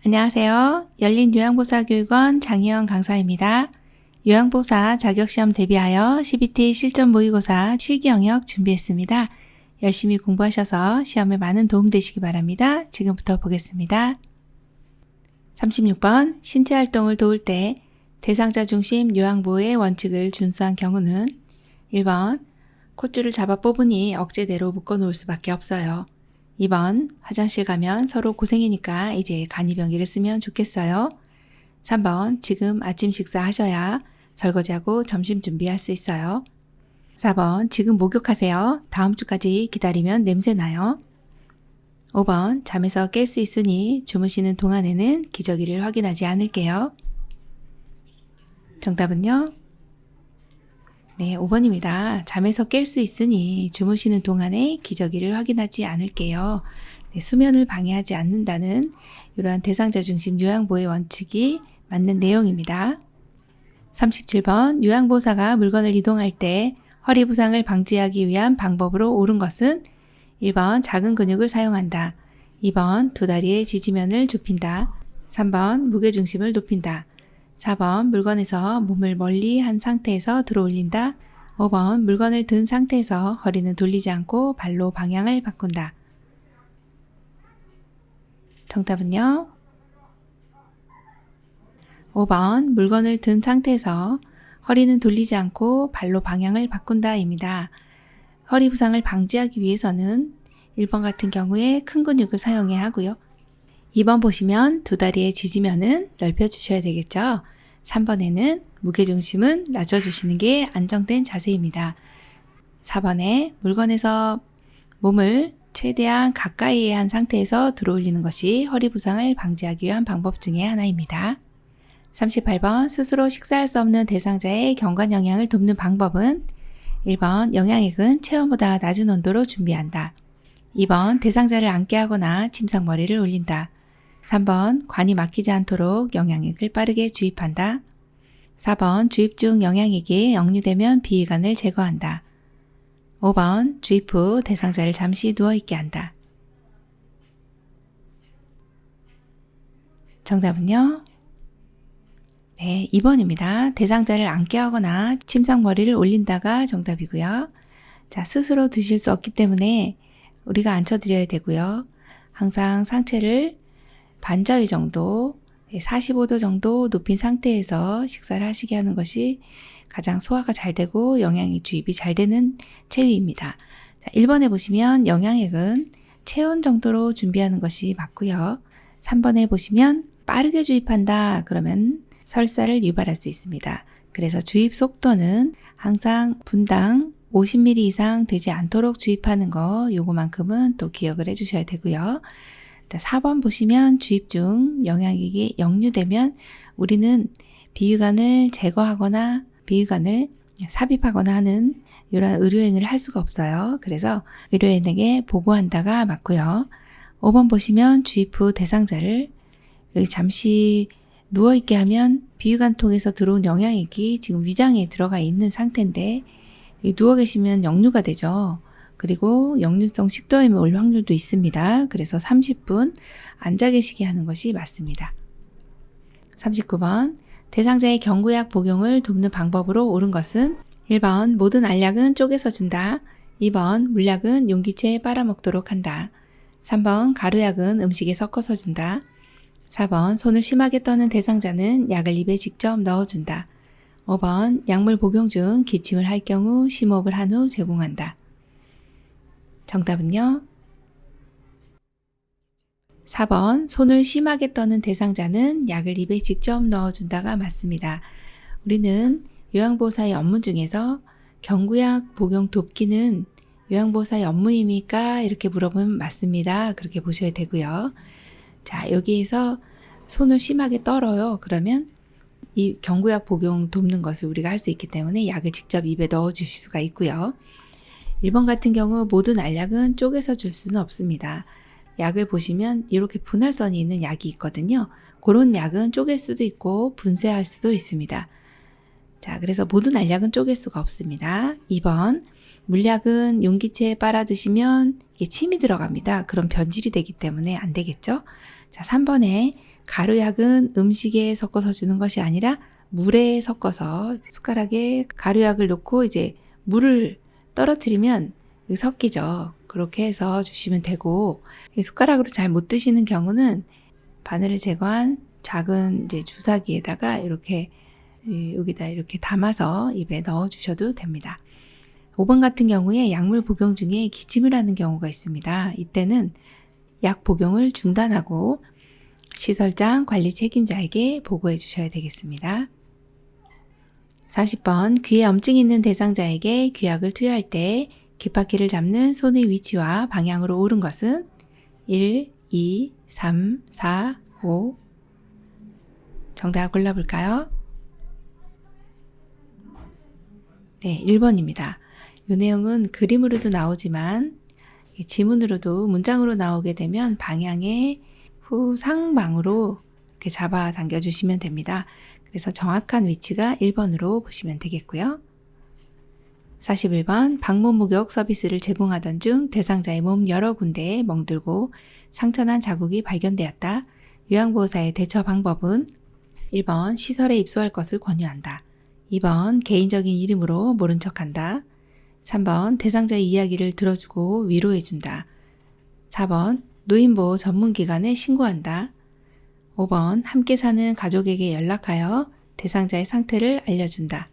안녕하세요. 열린 요양보사교육원 장희영 강사입니다. 요양보사 자격시험 대비하여 CBT 실전 모의고사 실기 영역 준비했습니다. 열심히 공부하셔서 시험에 많은 도움 되시기 바랍니다. 지금부터 보겠습니다. 36번 신체활동을 도울 때 대상자 중심 요양보호의 원칙을 준수한 경우는 1번 콧줄을 잡아 뽑으니 억제대로 묶어놓을 수밖에 없어요. 2번 화장실 가면 서로 고생이니까 이제 간이병기를 쓰면 좋겠어요. 3번 지금 아침 식사하셔야 설거지하고 점심 준비할 수 있어요. 4번 지금 목욕하세요. 다음 주까지 기다리면 냄새나요. 5번 잠에서 깰 수 있으니 주무시는 동안에는 기저귀를 확인하지 않을게요. 정답은요? 네, 5번입니다. 잠에서 깰 수 있으니 주무시는 동안에 기저귀를 확인하지 않을게요. 네, 수면을 방해하지 않는다는 이러한 대상자 중심 요양보호의 원칙이 맞는 내용입니다. 37번 요양보호사가 물건을 이동할 때 허리 부상을 방지하기 위한 방법으로 옳은 것은 1번 작은 근육을 사용한다. 2번 두 다리의 지지면을 좁힌다. 3번 무게중심을 높인다. 4번 물건에서 몸을 멀리 한 상태에서 들어 올린다. 5번 물건을 든 상태에서 허리는 돌리지 않고 발로 방향을 바꾼다. 정답은요? 5번 물건을 든 상태에서 허리는 돌리지 않고 발로 방향을 바꾼다입니다. 허리 부상을 방지하기 위해서는 1번 같은 경우에 큰 근육을 사용해야 하고요. 2번 보시면 두 다리의 지지면은 넓혀주셔야 되겠죠. 3번에는 무게중심은 낮춰주시는 게 안정된 자세입니다. 4번에 물건에서 몸을 최대한 가까이에 한 상태에서 들어올리는 것이 허리 부상을 방지하기 위한 방법 중에 하나입니다. 38번 스스로 식사할 수 없는 대상자의 경관 영양을 돕는 방법은 1번 영양액은 체온보다 낮은 온도로 준비한다. 2번 대상자를 앉게 하거나 침상머리를 올린다. 3번 관이 막히지 않도록 영양액을 빠르게 주입한다. 4번 주입 중 영양액이 역류되면 비위관을 제거한다. 5번 주입 후 대상자를 잠시 누워있게 한다. 정답은요? 네, 2번입니다. 대상자를 앉게 하거나 침상머리를 올린다가 정답이고요. 자, 스스로 드실 수 없기 때문에 우리가 앉혀드려야 되고요. 항상 상체를 반자위 정도, 45도 정도 높인 상태에서 식사를 하시게 하는 것이 가장 소화가 잘 되고 영양액 주입이 잘 되는 체위입니다. 자, 1번에 보시면 영양액은 체온 정도로 준비하는 것이 맞고요. 3번에 보시면 빠르게 주입한다 그러면 설사를 유발할 수 있습니다. 그래서 주입 속도는 항상 분당 50ml 이상 되지 않도록 주입하는 거 요거만큼은 또 기억을 해주셔야 되고요. 4번 보시면 주입 중 영양액이 역류되면 우리는 비위관을 제거하거나 비위관을 삽입하거나 하는 이런 의료행위를 할 수가 없어요. 그래서 의료인에게 보고한다가 맞고요. 5번 보시면 주입 후 대상자를 이렇게 잠시 누워있게 하면 비위관 통해서 들어온 영양액이 지금 위장에 들어가 있는 상태인데 누워 계시면 역류가 되죠. 그리고 역류성 식도염이 올 확률도 있습니다. 그래서 30분 앉아 계시게 하는 것이 맞습니다. 39번 대상자의 경구약 복용을 돕는 방법으로 옳은 것은 1번 모든 알약은 쪼개서 준다. 2번 물약은 용기채에 빨아먹도록 한다. 3번 가루약은 음식에 섞어서 준다. 4번 손을 심하게 떠는 대상자는 약을 입에 직접 넣어준다. 5번 약물 복용 중 기침을 할 경우 심호흡을 한 후 제공한다. 정답은요? 4번 손을 심하게 떠는 대상자는 약을 입에 직접 넣어준다가 맞습니다. 우리는 요양보호사의 업무 중에서 경구약 복용 돕기는 요양보호사의 업무입니까? 이렇게 물어보면 맞습니다. 그렇게 보셔야 되고요. 자, 여기에서 손을 심하게 떨어요. 그러면 이 경구약 복용 돕는 것을 우리가 할 수 있기 때문에 약을 직접 입에 넣어 주실 수가 있고요. 1번 같은 경우 모든 알약은 쪼개서 줄 수는 없습니다. 약을 보시면 이렇게 분할선이 있는 약이 있거든요. 그런 약은 쪼갤 수도 있고 분쇄할 수도 있습니다. 자, 그래서 모든 알약은 쪼갤 수가 없습니다. 2번 물약은 용기채에 빨아 드시면 이게 침이 들어갑니다. 그럼 변질이 되기 때문에 안 되겠죠. 자, 3번에 가루약은 음식에 섞어서 주는 것이 아니라 물에 섞어서 숟가락에 가루약을 넣고 이제 물을 떨어뜨리면 섞이죠. 그렇게 해서 주시면 되고, 숟가락으로 잘 못 드시는 경우는 바늘을 제거한 작은 이제 주사기에다가 이렇게 여기다 이렇게 담아서 입에 넣어 주셔도 됩니다. 5번 같은 경우에 약물 복용 중에 기침을 하는 경우가 있습니다. 이때는 약 복용을 중단하고 시설장 관리 책임자에게 보고해 주셔야 되겠습니다. 40번 귀에 염증이 있는 대상자에게 귀약을 투여할 때 귓바퀴를 잡는 손의 위치와 방향으로 옳은 것은 1, 2, 3, 4, 5. 정답 골라볼까요? 네, 1번입니다. 이 내용은 그림으로도 나오지만 지문으로도 문장으로 나오게 되면 방향의 후상방으로 이렇게 잡아 당겨 주시면 됩니다. 그래서 정확한 위치가 1번으로 보시면 되겠고요. 41번 방문 목욕 서비스를 제공하던 중 대상자의 몸 여러 군데에 멍들고 상처난 자국이 발견되었다. 요양보호사의 대처 방법은 1번 시설에 입소할 것을 권유한다. 2번 개인적인 이름으로 모른 척한다. 3번 대상자의 이야기를 들어주고 위로해준다. 4번 노인보호 전문기관에 신고한다. 5번 함께 사는 가족에게 연락하여 대상자의 상태를 알려준다.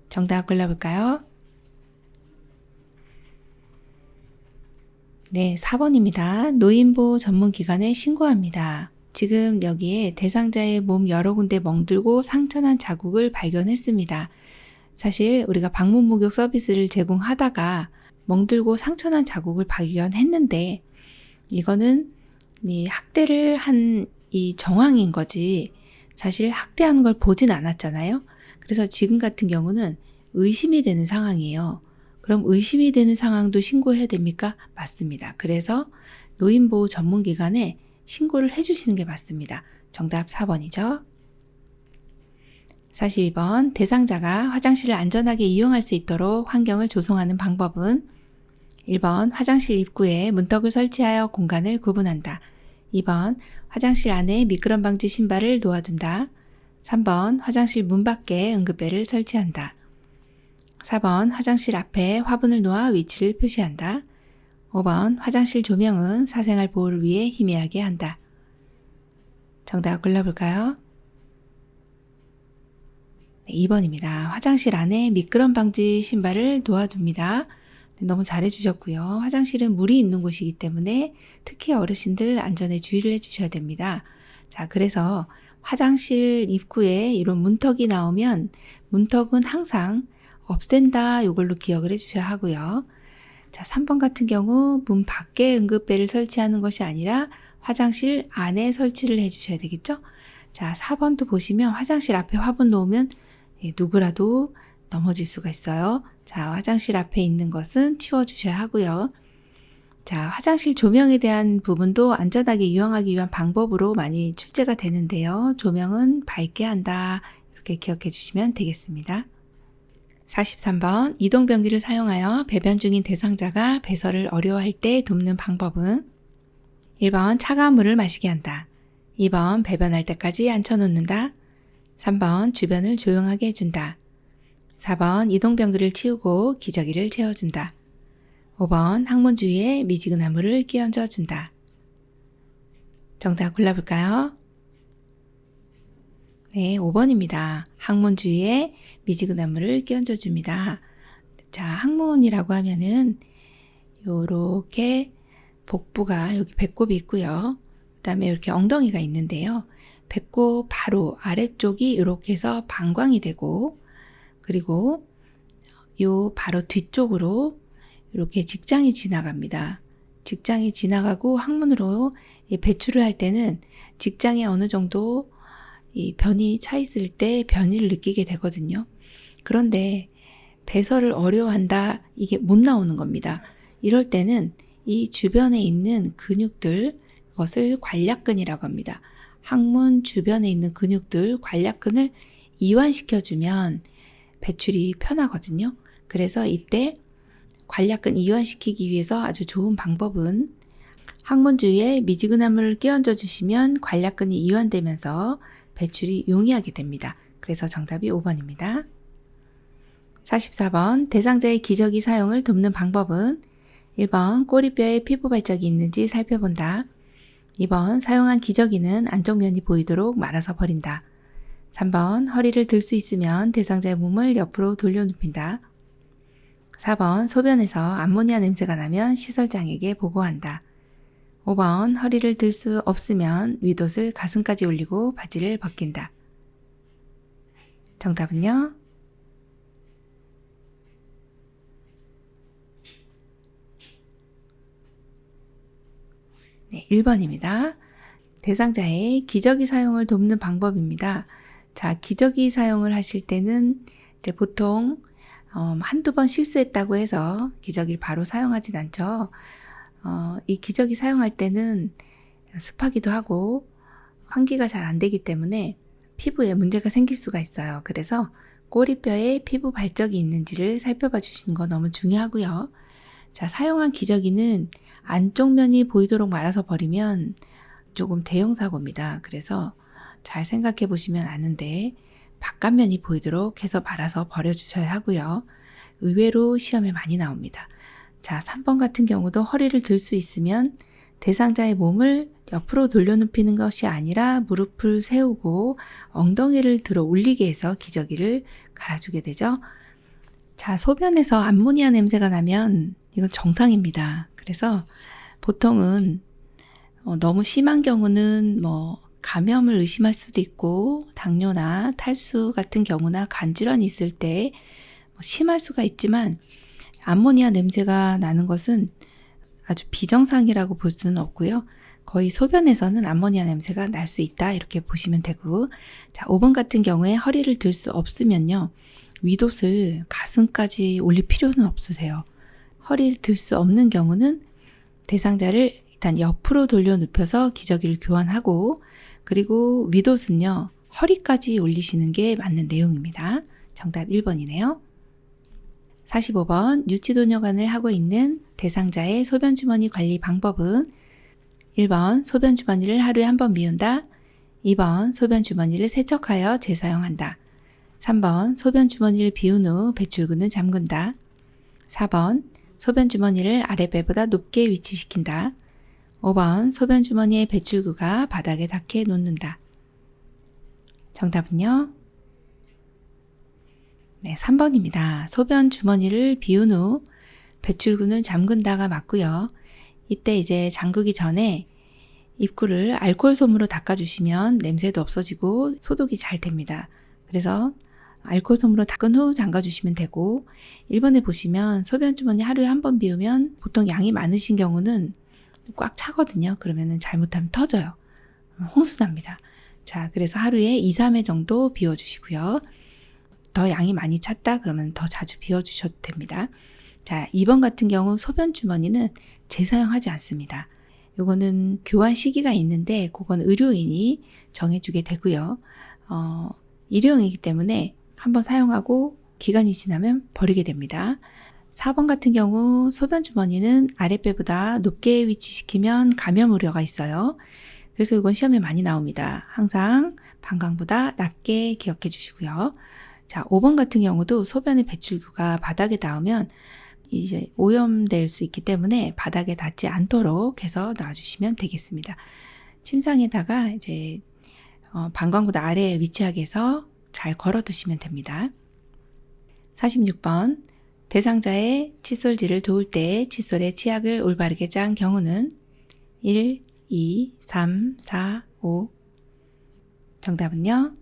정답 골라볼까요? 네, 4번입니다. 노인보호 전문기관에 신고합니다. 지금 여기에 대상자의 몸 여러 군데 멍들고 상처난 자국을 발견했습니다. 사실 우리가 방문 목욕 서비스를 제공하다가 멍들고 상처난 자국을 발견했는데 이거는 이 학대를 한 이 정황인 거지 사실 학대하는 걸 보진 않았잖아요. 그래서 지금 같은 경우는 의심이 되는 상황이에요. 그럼 의심이 되는 상황도 신고해야 됩니까? 맞습니다. 그래서 노인보호 전문기관에 신고를 해주시는 게 맞습니다. 정답 4번이죠. 42번 대상자가 화장실을 안전하게 이용할 수 있도록 환경을 조성하는 방법은 1번 화장실 입구에 문턱을 설치하여 공간을 구분한다. 2번 화장실 안에 미끄럼 방지 신발을 놓아둔다. 3번 화장실 문 밖에 응급배를 설치한다. 4번 화장실 앞에 화분을 놓아 위치를 표시한다. 5번 화장실 조명은 사생활 보호를 위해 희미하게 한다. 정답 골라볼까요? 네, 2번입니다. 화장실 안에 미끄럼 방지 신발을 놓아둡니다. 네, 너무 잘해주셨고요. 화장실은 물이 있는 곳이기 때문에 특히 어르신들 안전에 주의를 해주셔야 됩니다. 자, 그래서 화장실 입구에 이런 문턱이 나오면 문턱은 항상 없앤다 이걸로 기억을 해주셔야 하고요. 자, 3번 같은 경우 문 밖에 응급배를 설치하는 것이 아니라 화장실 안에 설치를 해주셔야 되겠죠? 자, 4번도 보시면 화장실 앞에 화분 놓으면 누구라도 넘어질 수가 있어요. 자, 화장실 앞에 있는 것은 치워주셔야 하고요. 자, 화장실 조명에 대한 부분도 안전하게 이용하기 위한 방법으로 많이 출제가 되는데요. 조명은 밝게 한다. 이렇게 기억해 주시면 되겠습니다. 43번 이동변기를 사용하여 배변 중인 대상자가 배설을 어려워할 때 돕는 방법은 1번 차가운 물을 마시게 한다. 2번 배변할 때까지 앉혀놓는다. 3번 주변을 조용하게 해준다. 4번 이동변기를 치우고 기저귀를 채워준다. 5번 항문 주위에 미지근한 물을 끼얹어 준다. 정답 골라볼까요? 네, 5번입니다. 항문 주위에 미지근한 물을 끼얹어 줍니다. 자, 항문이라고 하면은 요렇게 복부가 여기 배꼽이 있고요. 그 다음에 이렇게 엉덩이가 있는데요. 배꼽 바로 아래쪽이 이렇게 해서 방광이 되고 그리고 요 바로 뒤쪽으로 이렇게 직장이 지나갑니다. 직장이 지나가고 항문으로 배출을 할 때는 직장에 어느 정도 이 변이 차 있을 때 변이를 느끼게 되거든요. 그런데 배설을 어려워한다 이게 못 나오는 겁니다. 이럴 때는 이 주변에 있는 근육들 그것을 관략근이라고 합니다. 항문 주변에 있는 근육들 관략근을 이완시켜주면 배출이 편하거든요. 그래서 이때 관략근 이완시키기 위해서 아주 좋은 방법은 항문 주위에 미지근한 물을 끼얹어 주시면 관략근이 이완되면서 배출이 용이하게 됩니다. 그래서 정답이 5번입니다. 44번 대상자의 기저귀 사용을 돕는 방법은 1번 꼬리뼈에 피부 발적이 있는지 살펴본다. 2번 사용한 기저귀는 안쪽 면이 보이도록 말아서 버린다. 3번 허리를 들 수 있으면 대상자의 몸을 옆으로 돌려눕힌다. 4번 소변에서 암모니아 냄새가 나면 시설장에게 보고한다. 5번 허리를 들 수 없으면 윗옷을 가슴까지 올리고 바지를 벗긴다. 정답은요? 네, 1번입니다. 대상자의 기저귀 사용을 돕는 방법입니다. 자, 기저귀 사용을 하실 때는 이제 보통 한두 번 실수했다고 해서 기저귀를 바로 사용하진 않죠. 이 기저귀 사용할 때는 습하기도 하고 환기가 잘 안 되기 때문에 피부에 문제가 생길 수가 있어요. 그래서 꼬리뼈에 피부 발적이 있는지를 살펴봐 주시는 거 너무 중요하고요. 자, 사용한 기저귀는 안쪽 면이 보이도록 말아서 버리면 조금 대형 사고입니다. 그래서 잘 생각해 보시면 아는데 바깥면이 보이도록 해서 말아서 버려주셔야 하고요. 의외로 시험에 많이 나옵니다. 자, 3번 같은 경우도 허리를 들 수 있으면 대상자의 몸을 옆으로 돌려눕히는 것이 아니라 무릎을 세우고 엉덩이를 들어 올리게 해서 기저귀를 갈아주게 되죠. 자, 소변에서 암모니아 냄새가 나면 이건 정상입니다. 그래서 보통은 너무 심한 경우는 감염을 의심할 수도 있고 당뇨나 탈수 같은 경우나 간질환이 있을 때 심할 수가 있지만 암모니아 냄새가 나는 것은 아주 비정상이라고 볼 수는 없고요. 거의 소변에서는 암모니아 냄새가 날 수 있다 이렇게 보시면 되고, 자, 5번 같은 경우에 허리를 들 수 없으면요. 윗옷을 가슴까지 올릴 필요는 없으세요. 허리를 들 수 없는 경우는 대상자를 일단 옆으로 돌려 눕혀서 기저귀를 교환하고, 그리고 윗옷은요. 허리까지 올리시는 게 맞는 내용입니다. 정답 1번이네요. 45번 유치도뇨관을 하고 있는 대상자의 소변주머니 관리 방법은 1번 소변주머니를 하루에 한 번 비운다. 2번 소변주머니를 세척하여 재사용한다. 3번 소변주머니를 비운 후 배출구는 잠근다. 4번 소변주머니를 아랫배보다 높게 위치시킨다. 5번 소변주머니의 배출구가 바닥에 닿게 놓는다. 정답은요? 네, 3번입니다. 소변주머니를 비운 후 배출구는 잠근다가 맞고요. 이때 이제 잠그기 전에 입구를 알코올솜으로 닦아주시면 냄새도 없어지고 소독이 잘 됩니다. 그래서 알코올솜으로 닦은 후 잠가주시면 되고, 1번에 보시면 소변주머니 하루에 한 번 비우면 보통 양이 많으신 경우는 꽉 차거든요. 그러면 잘못하면 터져요. 홍수납니다. 자, 그래서 하루에 2, 3회 정도 비워주시고요. 더 양이 많이 찼다 그러면 더 자주 비워주셔도 됩니다. 자, 2번 같은 경우 소변주머니는 재사용하지 않습니다. 요거는 교환 시기가 있는데 그건 의료인이 정해주게 되고요. 일회용이기 때문에 한번 사용하고 기간이 지나면 버리게 됩니다. 4번 같은 경우 소변주머니는 아랫배보다 높게 위치시키면 감염 우려가 있어요. 그래서 이건 시험에 많이 나옵니다. 항상 방광보다 낮게 기억해 주시고요. 자, 5번 같은 경우도 소변의 배출구가 바닥에 닿으면 이제 오염될 수 있기 때문에 바닥에 닿지 않도록 해서 놔주시면 되겠습니다. 침상에다가 이제 방광보다 아래에 위치하게 해서 잘 걸어 두시면 됩니다. 46번 대상자의 칫솔질을 도울 때 칫솔에 치약을 올바르게 짠 경우는 1, 2, 3, 4, 5. 정답은요?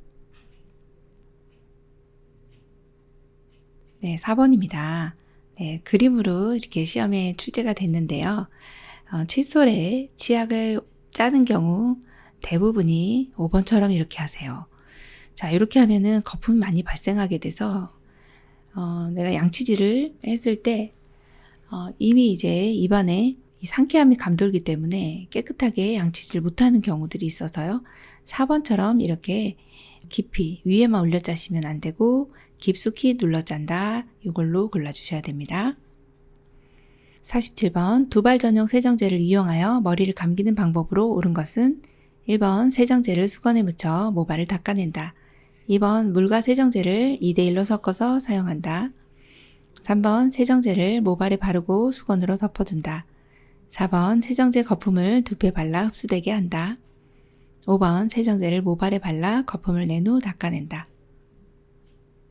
네, 4번입니다. 네, 그림으로 이렇게 시험에 출제가 됐는데요. 칫솔에 치약을 짜는 경우 대부분이 5번처럼 이렇게 하세요. 자, 이렇게 하면은 거품이 많이 발생하게 돼서 내가 양치질을 했을 때 이미 이제 입안에 이 상쾌함이 감돌기 때문에 깨끗하게 양치질 못하는 경우들이 있어서요. 4번처럼 이렇게 깊이 위에만 올려 짜시면 안 되고 깊숙이 눌러 짠다. 이걸로 골라주셔야 됩니다. 47번 두발 전용 세정제를 이용하여 머리를 감기는 방법으로 옳은 것은 1번 세정제를 수건에 묻혀 모발을 닦아낸다. 2번 물과 세정제를 2대1로 섞어서 사용한다. 3번 세정제를 모발에 바르고 수건으로 덮어둔다. 4번 세정제 거품을 두피에 발라 흡수되게 한다. 5번 세정제를 모발에 발라 거품을 낸 후 닦아낸다.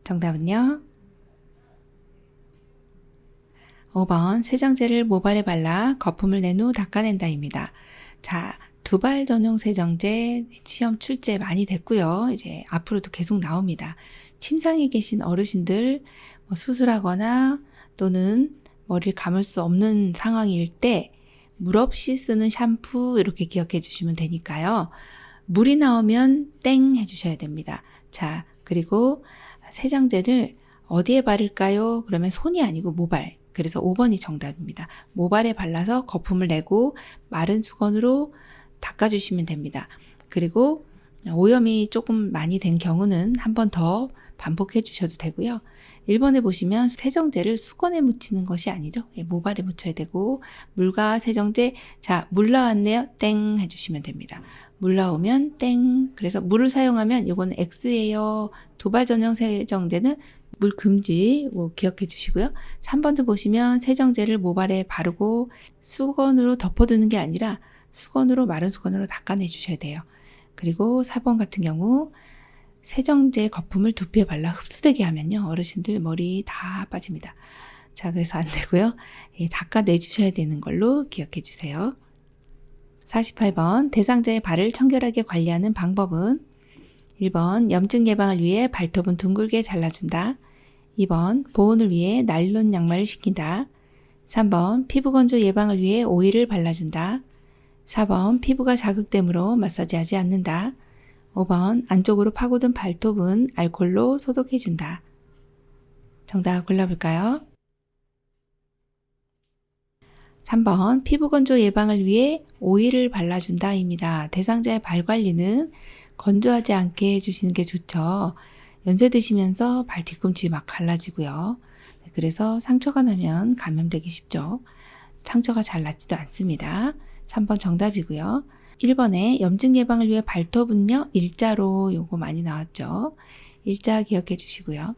정답은요? 5번 세정제를 모발에 발라 거품을 낸 후 닦아낸다입니다. 자, 두발 전용 세정제 시험 출제 많이 됐고요. 이제 앞으로도 계속 나옵니다. 침상에 계신 어르신들 수술하거나 또는 머리를 감을 수 없는 상황일 때 물 없이 쓰는 샴푸 이렇게 기억해 주시면 되니까요. 물이 나오면 땡 해주셔야 됩니다. 자, 그리고 세정제를 어디에 바를까요? 그러면 손이 아니고 모발. 그래서 5번이 정답입니다. 모발에 발라서 거품을 내고 마른 수건으로 닦아주시면 됩니다. 그리고 오염이 조금 많이 된 경우는 한 번 더 반복해 주셔도 되고요. 1번에 보시면 세정제를 수건에 묻히는 것이 아니죠. 모발에 묻혀야 되고 물과 세정제, 자, 물 나왔네요. 땡 해주시면 됩니다. 물 나오면 땡. 그래서 물을 사용하면 이거는 X예요. 두발 전용 세정제는 물 금지 기억해 주시고요. 3번도 보시면 세정제를 모발에 바르고 수건으로 덮어두는 게 아니라 수건으로 마른 수건으로 닦아내 주셔야 돼요. 그리고 4번 같은 경우 세정제 거품을 두피에 발라 흡수되게 하면요. 어르신들 머리 다 빠집니다. 자, 그래서 안 되고요. 닦아내 주셔야 되는 걸로 기억해 주세요. 48번 대상자의 발을 청결하게 관리하는 방법은 1번 염증 예방을 위해 발톱은 둥글게 잘라준다. 2번 보온을 위해 나일론 양말을 신긴다. 3번 피부 건조 예방을 위해 오일을 발라준다. 4번 피부가 자극되므로 마사지하지 않는다. 5번 안쪽으로 파고든 발톱은 알코올로 소독해준다. 정답 골라볼까요? 3번 피부 건조 예방을 위해 오일을 발라준다 입니다. 대상자의 발 관리는 건조하지 않게 해주시는 게 좋죠. 연세 드시면서 발 뒤꿈치 막 갈라지고요. 그래서 상처가 나면 감염되기 쉽죠. 상처가 잘 낫지도 않습니다. 3번 정답이고요. 1번에 염증 예방을 위해 발톱은요, 일자로 요거 많이 나왔죠. 일자 기억해 주시고요.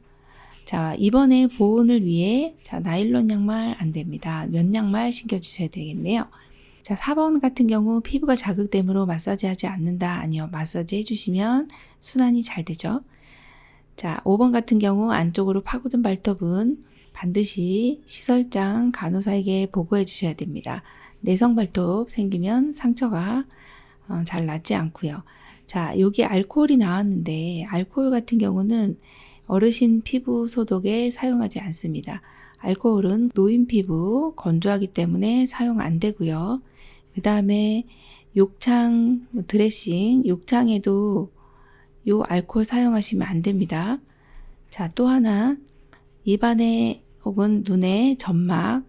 자, 2번에 보온을 위해 자, 나일론 양말 안 됩니다. 면 양말 신겨 주셔야 되겠네요. 자, 4번 같은 경우 피부가 자극되므로 마사지하지 않는다. 아니요. 마사지 해주시면 순환이 잘 되죠. 자, 5번 같은 경우 안쪽으로 파고든 발톱은 반드시 시설장 간호사에게 보고해 주셔야 됩니다. 내성 발톱 생기면 상처가 잘 낫지 않고요. 자, 여기 알코올이 나왔는데 알코올 같은 경우는 어르신 피부 소독에 사용하지 않습니다. 알코올은 노인 피부 건조하기 때문에 사용 안 되고요. 그 다음에 욕창 드레싱, 욕창에도 요 알코올 사용하시면 안 됩니다. 자, 또 하나 입안에 혹은 눈에 점막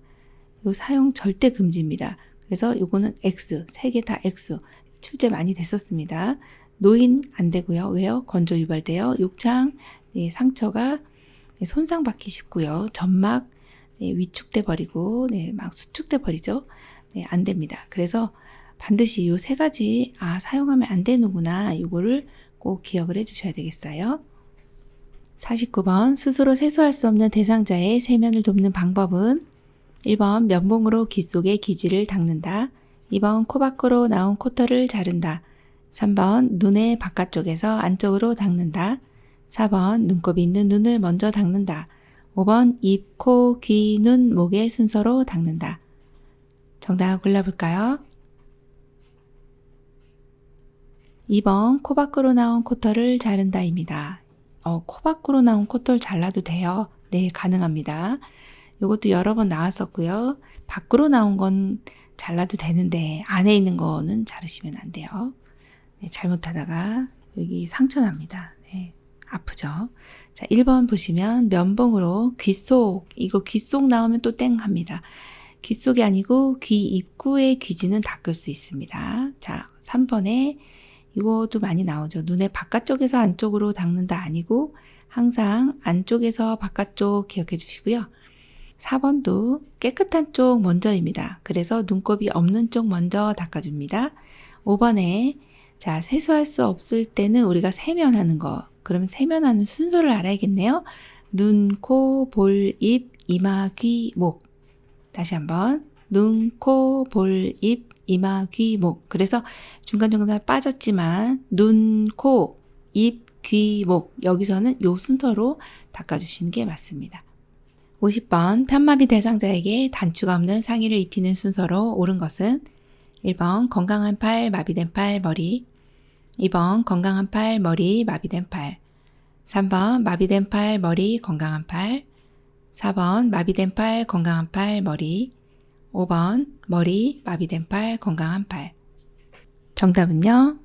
요 사용 절대 금지입니다. 그래서 요거는 X, 세 개 다 X. 출제 많이 됐었습니다. 노인 안 되고요. 왜요? 건조 유발돼요. 욕창 상처가 손상받기 쉽고요. 점막 위축돼 버리고 막 수축돼 버리죠. 안 됩니다. 그래서 반드시 요 세 가지 사용하면 안 되는구나. 이거를 꼭 기억을 해 주셔야 되겠어요. 49번 스스로 세수할 수 없는 대상자의 세면을 돕는 방법은 1번 면봉으로 귀 속의 기지를 닦는다. 2번 코 밖으로 나온 코털을 자른다. 3번 눈의 바깥쪽에서 안쪽으로 닦는다. 4번 눈곱이 있는 눈을 먼저 닦는다. 5번 입, 코, 귀, 눈, 목의 순서로 닦는다. 정답 골라볼까요? 2번 코 밖으로 나온 코털을 자른다입니다. 코 밖으로 나온 코털 잘라도 돼요. 네, 가능합니다. 이것도 여러 번 나왔었고요. 밖으로 나온 건 잘라도 되는데 안에 있는 거는 자르시면 안 돼요. 네, 잘못하다가 여기 상처 납니다. 네, 아프죠? 자, 1번 보시면 면봉으로 귀 속, 이거 귀 속 나오면 또 땡 합니다. 귀 속이 아니고 귀 입구의 귀지는 닦을 수 있습니다. 자, 3번에 이것도 많이 나오죠. 눈의 바깥쪽에서 안쪽으로 닦는다 아니고 항상 안쪽에서 바깥쪽 기억해 주시고요. 4번도 깨끗한 쪽 먼저입니다. 그래서 눈곱이 없는 쪽 먼저 닦아줍니다. 5번에 자, 세수할 수 없을 때는 우리가 세면하는 거. 그러면 세면하는 순서를 알아야겠네요. 눈, 코, 볼, 입, 이마, 귀, 목. 다시 한번. 눈, 코, 볼, 입, 이마, 귀, 목. 그래서 중간중간 빠졌지만 눈, 코, 입, 귀, 목. 여기서는 요 순서로 닦아주시는 게 맞습니다. 50번 편마비 대상자에게 단추가 없는 상의를 입히는 순서로 옳은 것은 1번 건강한 팔, 마비된 팔, 머리 2번 건강한 팔, 머리, 마비된 팔 3번 마비된 팔, 머리, 건강한 팔 4번 마비된 팔, 건강한 팔, 머리 5번 머리, 마비된 팔, 건강한 팔 정답은요?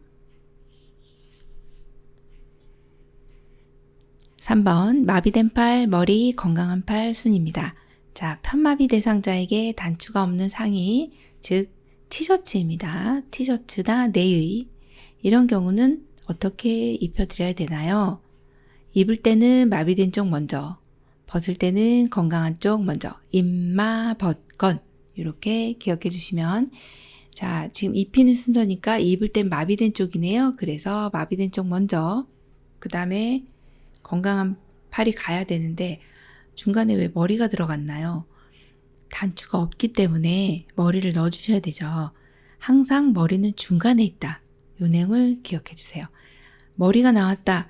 3번 마비된 팔, 머리, 건강한 팔 순입니다. 자, 편마비 대상자에게 단추가 없는 상의, 즉 티셔츠입니다. 티셔츠나 내의 이런 경우는 어떻게 입혀드려야 되나요? 입을 때는 마비된 쪽 먼저, 벗을 때는 건강한 쪽 먼저, 입마, 벗건 이렇게 기억해 주시면 자, 지금 입히는 순서니까 입을 땐 마비된 쪽이네요. 그래서 마비된 쪽 먼저, 그 다음에 건강한 팔이 가야 되는데 중간에 왜 머리가 들어갔나요? 단추가 없기 때문에 머리를 넣어주셔야 되죠. 항상 머리는 중간에 있다. 요 내용을 기억해 주세요. 머리가 나왔다.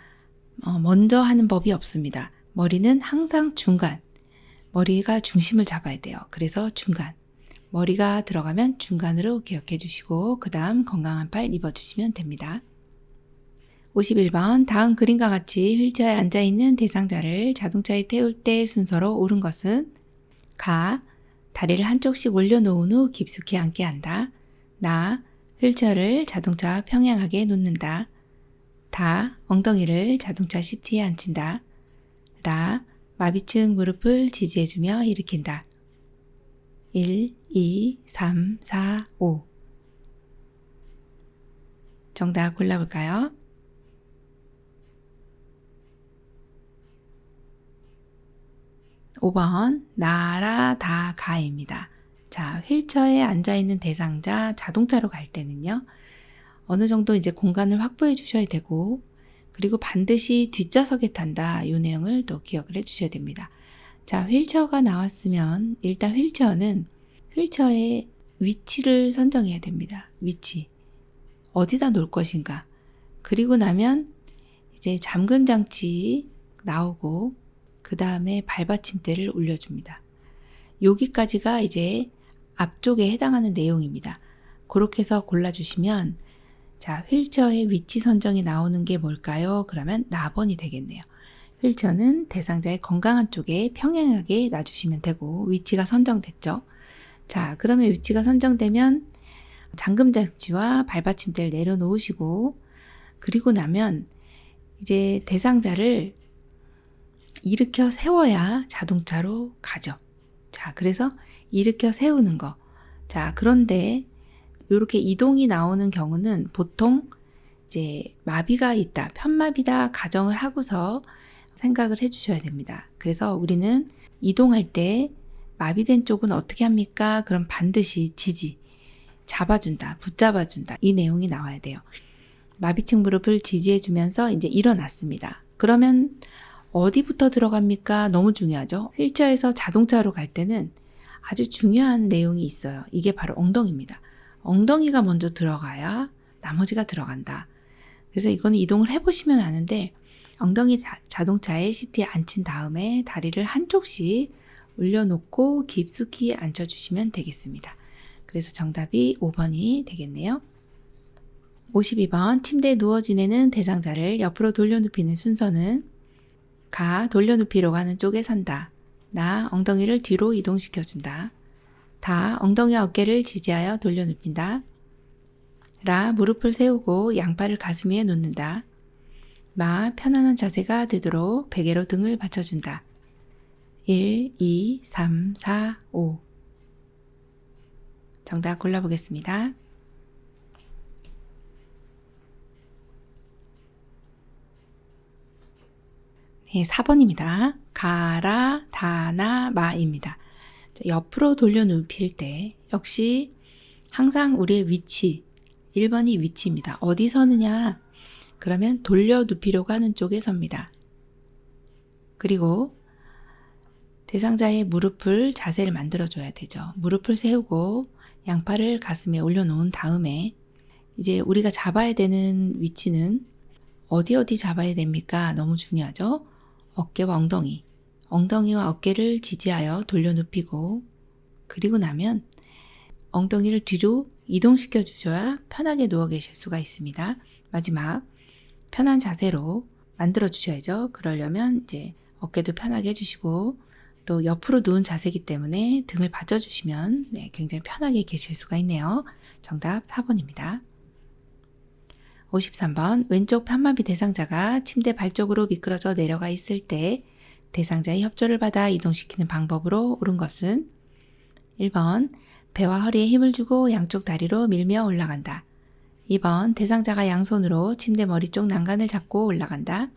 먼저 하는 법이 없습니다. 머리는 항상 중간. 머리가 중심을 잡아야 돼요. 그래서 중간. 머리가 들어가면 중간으로 기억해 주시고 그 다음 건강한 팔 입어주시면 됩니다. 51번 다음 그림과 같이 휠체어에 앉아있는 대상자를 자동차에 태울 때 순서로 옳은 것은 가. 다리를 한쪽씩 올려놓은 후 깊숙이 앉게 한다. 나. 휠체어를 자동차 평행하게 놓는다. 다. 엉덩이를 자동차 시트에 앉힌다. 라. 마비층 무릎을 지지해주며 일으킨다. 1, 2, 3, 4, 5 정답 골라볼까요? 5번 나라 다 가입니다. 자, 휠체어에 앉아있는 대상자 자동차로 갈 때는요. 어느 정도 이제 공간을 확보해 주셔야 되고 그리고 반드시 뒷좌석에 탄다. 이 내용을 또 기억을 해 주셔야 됩니다. 자, 휠체어가 나왔으면 일단 휠체어의 위치를 선정해야 됩니다. 위치. 어디다 놓을 것인가. 그리고 나면 이제 잠금 장치 나오고 그 다음에 발받침대를 올려줍니다. 여기까지가 이제 앞쪽에 해당하는 내용입니다. 그렇게 해서 골라주시면 자, 휠체어의 위치 선정이 나오는 게 뭘까요? 그러면 나번이 되겠네요. 휠체어는 대상자의 건강한 쪽에 평행하게 놔주시면 되고 위치가 선정됐죠. 자, 그러면 위치가 선정되면 잠금 장치와 발받침대를 내려놓으시고 그리고 나면 이제 대상자를 일으켜 세워야 자동차로 가죠. 자, 그래서 일으켜 세우는 거. 자, 그런데 이렇게 이동이 나오는 경우는 보통 이제 마비가 있다, 편마비다 가정을 하고서 생각을 해주셔야 됩니다. 그래서 우리는 이동할 때 마비된 쪽은 어떻게 합니까? 그럼 반드시 잡아준다, 붙잡아준다. 이 내용이 나와야 돼요. 마비층 무릎을 지지해주면서 이제 일어났습니다. 그러면 어디부터 들어갑니까? 너무 중요하죠. 휠체어에서 자동차로 갈 때는 아주 중요한 내용이 있어요. 이게 바로 엉덩이입니다. 엉덩이가 먼저 들어가야 나머지가 들어간다. 그래서 이거는 이동을 해보시면 아는데 엉덩이 자동차에 시트에 앉힌 다음에 다리를 한쪽씩 올려놓고 깊숙이 앉혀주시면 되겠습니다. 그래서 정답이 5번이 되겠네요. 52번 침대에 누워 지내는 대상자를 옆으로 돌려눕히는 순서는 가. 돌려눕히러 가는 쪽에 선다. 나. 엉덩이를 뒤로 이동시켜준다. 다. 엉덩이와 어깨를 지지하여 돌려눕힌다. 라. 무릎을 세우고 양팔을 가슴 위에 놓는다. 마. 편안한 자세가 되도록 베개로 등을 받쳐준다. 1, 2, 3, 4, 5 정답 골라보겠습니다. 네, 4번입니다. 가라, 다나, 마입니다. 옆으로 돌려 눕힐 때 역시 항상 우리의 위치, 1번이 위치입니다. 어디 서느냐? 그러면 돌려 눕히려고 하는 쪽에 섭니다. 그리고 대상자의 무릎을 자세를 만들어줘야 되죠. 무릎을 세우고 양팔을 가슴에 올려놓은 다음에 이제 우리가 잡아야 되는 위치는 어디 잡아야 됩니까? 너무 중요하죠. 어깨와 엉덩이, 엉덩이와 어깨를 지지하여 돌려 눕히고 그리고 나면 엉덩이를 뒤로 이동시켜 주셔야 편하게 누워 계실 수가 있습니다. 마지막 편한 자세로 만들어 주셔야죠. 그러려면 이제 어깨도 편하게 해주시고 또 옆으로 누운 자세이기 때문에 등을 받쳐주시면 굉장히 편하게 계실 수가 있네요. 정답 4번입니다. 53번 왼쪽 편마비 대상자가 침대 발 쪽으로 미끄러져 내려가 있을 때 대상자의 협조를 받아 이동시키는 방법으로 옳은 것은 1번 배와 허리에 힘을 주고 양쪽 다리로 밀며 올라간다. 2번 대상자가 양손으로 침대 머리 쪽 난간을 잡고 올라간다.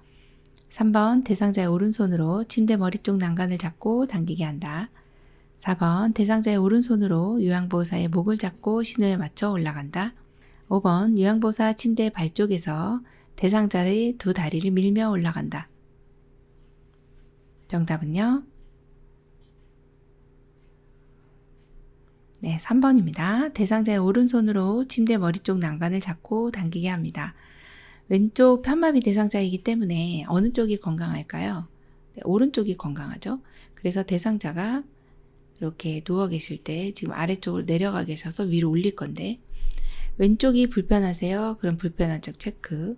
3번 대상자의 오른손으로 침대 머리 쪽 난간을 잡고 당기게 한다. 4번 대상자의 오른손으로 요양보호사의 목을 잡고 신호에 맞춰 올라간다. 5번 요양보호사 침대 발 쪽에서 대상자의 두 다리를 밀며 올라간다. 정답은요? 네, 3번입니다. 대상자의 오른손으로 침대 머리 쪽 난간을 잡고 당기게 합니다. 왼쪽 편마비 대상자이기 때문에 어느 쪽이 건강할까요? 네, 오른쪽이 건강하죠. 그래서 대상자가 이렇게 누워 계실 때 지금 아래쪽으로 내려가 계셔서 위로 올릴 건데 왼쪽이 불편하세요? 그럼 불편한 쪽 체크.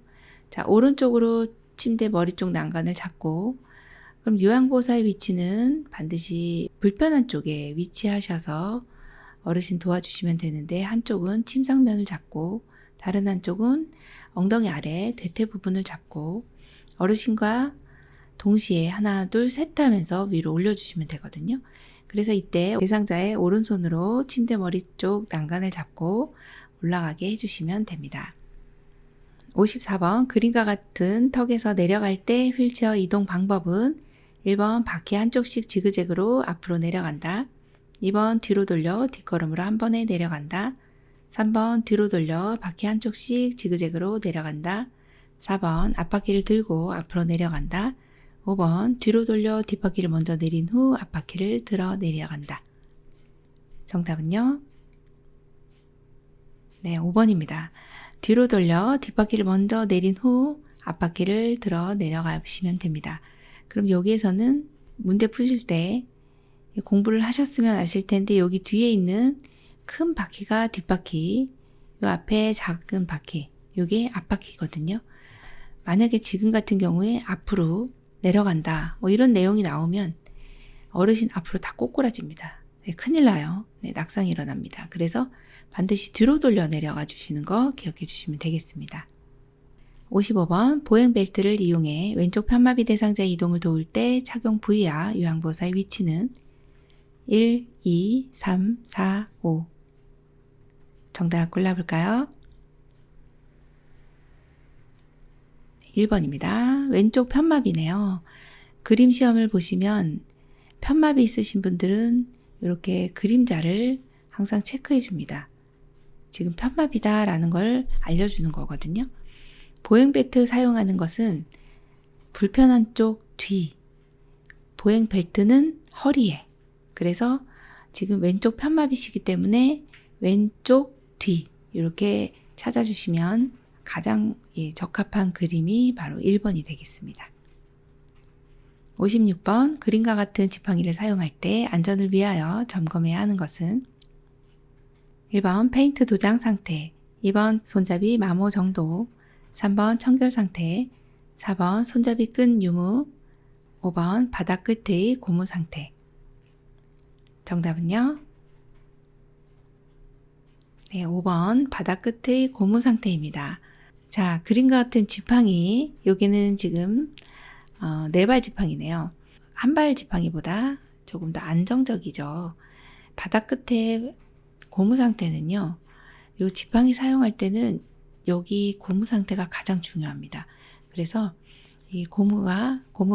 자, 오른쪽으로 침대 머리 쪽 난간을 잡고 그럼 요양보호사의 위치는 반드시 불편한 쪽에 위치하셔서 어르신 도와주시면 되는데 한쪽은 침상면을 잡고 다른 한쪽은 엉덩이 아래 대퇴 부분을 잡고 어르신과 동시에 하나 둘 셋 하면서 위로 올려주시면 되거든요. 그래서 이때 대상자의 오른손으로 침대 머리 쪽 난간을 잡고 올라가게 해주시면 됩니다. 54번 그림과 같은 턱에서 내려갈 때 휠체어 이동 방법은 1번 바퀴 한쪽씩 지그재그로 앞으로 내려간다. 2번 뒤로 돌려 뒷걸음으로 한 번에 내려간다. 3번 뒤로 돌려 바퀴 한쪽씩 지그재그로 내려간다. 4번 앞바퀴를 들고 앞으로 내려간다. 5번 뒤로 돌려 뒷바퀴를 먼저 내린 후 앞바퀴를 들어 내려간다. 정답은요? 네, 5번입니다. 뒤로 돌려 뒷바퀴를 먼저 내린 후 앞바퀴를 들어 내려가시면 됩니다. 그럼 여기에서는 문제 푸실 때 공부를 하셨으면 아실 텐데 여기 뒤에 있는 큰 바퀴가 뒷바퀴, 요 앞에 작은 바퀴, 요게 앞바퀴거든요. 만약에 지금 같은 경우에 앞으로 내려간다, 뭐 이런 내용이 나오면 어르신 앞으로 다 꼬꾸라집니다. 네, 큰일 나요. 네, 낙상이 일어납니다. 그래서 반드시 뒤로 돌려 내려가 주시는 거 기억해 주시면 되겠습니다. 55번 보행벨트를 이용해 왼쪽 편마비 대상자의 이동을 도울 때 착용 부위와 요양보호사의 위치는 1, 2, 3, 4, 5. 정답 골라볼까요? 1번입니다. 왼쪽 편마비네요. 그림 시험을 보시면 편마비 있으신 분들은 이렇게 그림자를 항상 체크해 줍니다. 지금 편마비다 라는 걸 알려주는 거거든요. 보행벨트 사용하는 것은 불편한 쪽 뒤, 보행벨트는 허리에. 그래서 지금 왼쪽 편마비시기 때문에 왼쪽 뒤 이렇게 찾아주시면 가장 적합한 그림이 바로 1번이 되겠습니다. 56번 그림과 같은 지팡이를 사용할 때 안전을 위하여 점검해야 하는 것은 1번 페인트 도장 상태, 2번 손잡이 마모 정도, 3번 청결 상태, 4번 손잡이 끈 유무, 5번 바닥 끝의 고무 상태. 정답은요? 네, 5번 바닥 끝의 고무 상태입니다. 자, 그림과 같은 지팡이, 여기는 지금 4발 지팡이네요. 한 발 지팡이보다 조금 더 안정적이죠. 바닥 끝에 고무 상태는요. 이 지팡이 사용할 때는 여기 고무 상태가 가장 중요합니다. 그래서 이 고무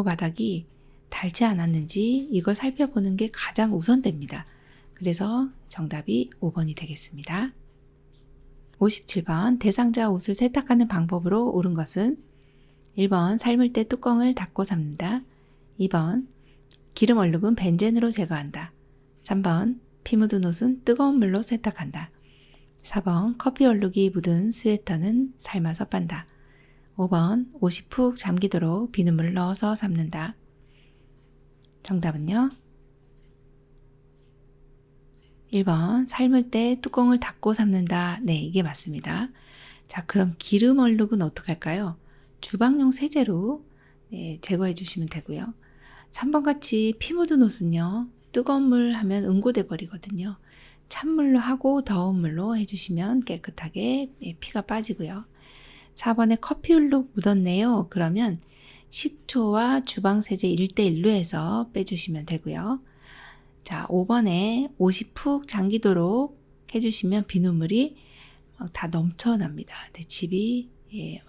바닥이 닳지 않았는지 이걸 살펴보는 게 가장 우선됩니다. 그래서 정답이 5번이 되겠습니다. 57번 대상자 옷을 세탁하는 방법으로 옳은 것은 1번 삶을 때 뚜껑을 닫고 삶는다. 2번 기름 얼룩은 벤젠으로 제거한다. 3번 피 묻은 옷은 뜨거운 물로 세탁한다. 4번 커피 얼룩이 묻은 스웨터는 삶아서 빤다. 5번 옷이 푹 잠기도록 비눗물을 넣어서 삶는다. 정답은요? 1번 삶을 때 뚜껑을 닫고 삶는다. 네, 이게 맞습니다. 자, 그럼 기름 얼룩은 어떻게 할까요? 주방용 세제로 제거해 주시면 되고요. 3번 같이 피 묻은 옷은요. 뜨거운 물 하면 응고돼 버리거든요. 찬물로 하고 더운 물로 해주시면 깨끗하게 피가 빠지고요. 4번에 커피 얼룩 묻었네요. 그러면 식초와 주방세제 1:1로 해서 빼주시면 되고요. 자, 5번에 옷이 푹 잠기도록 해주시면 비눗물이 다 넘쳐납니다. 집이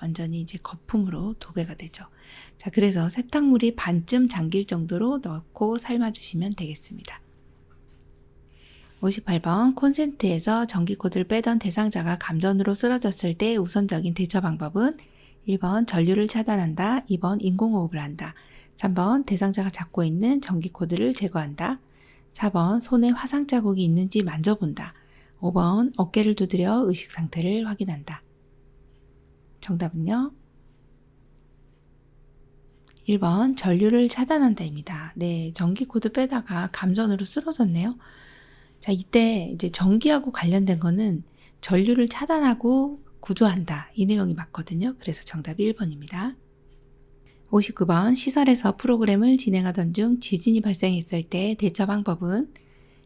완전히 이제 거품으로 도배가 되죠. 자, 그래서 세탁물이 반쯤 잠길 정도로 넣고 삶아주시면 되겠습니다. 58번 콘센트에서 전기코드를 빼던 대상자가 감전으로 쓰러졌을 때 우선적인 대처 방법은 1번 전류를 차단한다. 2번 인공호흡을 한다. 3번 대상자가 잡고 있는 전기코드를 제거한다. 4번 손에 화상 자국이 있는지 만져본다. 5번 어깨를 두드려 의식 상태를 확인한다. 정답은요? 1번 전류를 차단한다입니다. 네, 전기코드 빼다가 감전으로 쓰러졌네요. 자, 이때 이제 전기하고 관련된 거는 전류를 차단하고 구조한다. 이 내용이 맞거든요. 그래서 정답이 1번입니다. 59번 시설에서 프로그램을 진행하던 중 지진이 발생했을 때 대처 방법은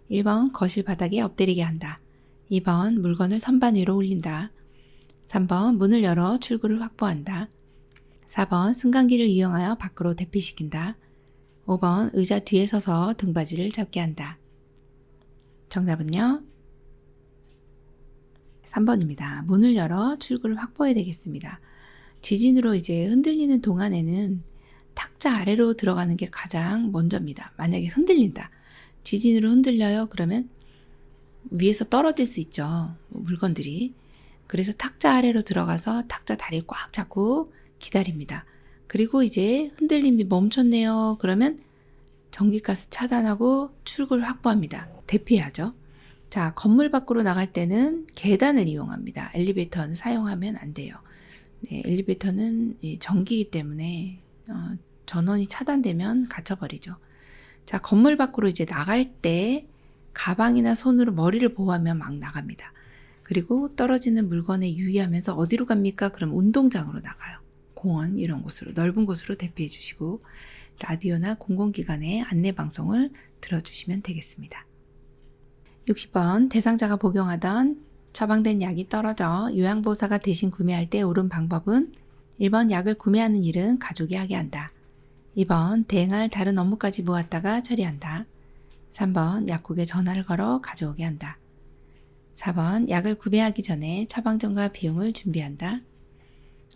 1번 거실 바닥에 엎드리게 한다. 2번 물건을 선반 위로 올린다. 3번 문을 열어 출구를 확보한다. 4번 승강기를 이용하여 밖으로 대피시킨다. 5번 의자 뒤에 서서 등받이를 잡게 한다. 정답은요? 3번입니다. 문을 열어 출구를 확보해야 되겠습니다. 지진으로 이제 흔들리는 동안에는 탁자 아래로 들어가는 게 가장 먼저입니다. 만약에 흔들린다. 지진으로 흔들려요. 그러면 위에서 떨어질 수 있죠. 물건들이. 그래서 탁자 아래로 들어가서 탁자 다리 꽉 잡고 기다립니다. 그리고 이제 흔들림이 멈췄네요. 그러면 전기가스 차단하고 출구를 확보합니다. 대피하죠. 자, 건물 밖으로 나갈 때는 계단을 이용합니다. 엘리베이터는 사용하면 안 돼요. 네, 엘리베이터는 전기이기 때문에 전원이 차단되면 갇혀버리죠. 자, 건물 밖으로 이제 나갈 때 가방이나 손으로 머리를 보호하면 막 나갑니다. 그리고 떨어지는 물건에 유의하면서 어디로 갑니까? 그럼 운동장으로 나가요. 공원 이런 곳으로 넓은 곳으로 대피해 주시고 라디오나 공공기관의 안내방송을 들어주시면 되겠습니다. 60번 대상자가 복용하던 처방된 약이 떨어져 요양보호사가 대신 구매할 때 옳은 방법은 1번 약을 구매하는 일은 가족이 하게 한다. 2번 대행할 다른 업무까지 모았다가 처리한다. 3번 약국에 전화를 걸어 가져오게 한다. 4번 약을 구매하기 전에 처방전과 비용을 준비한다.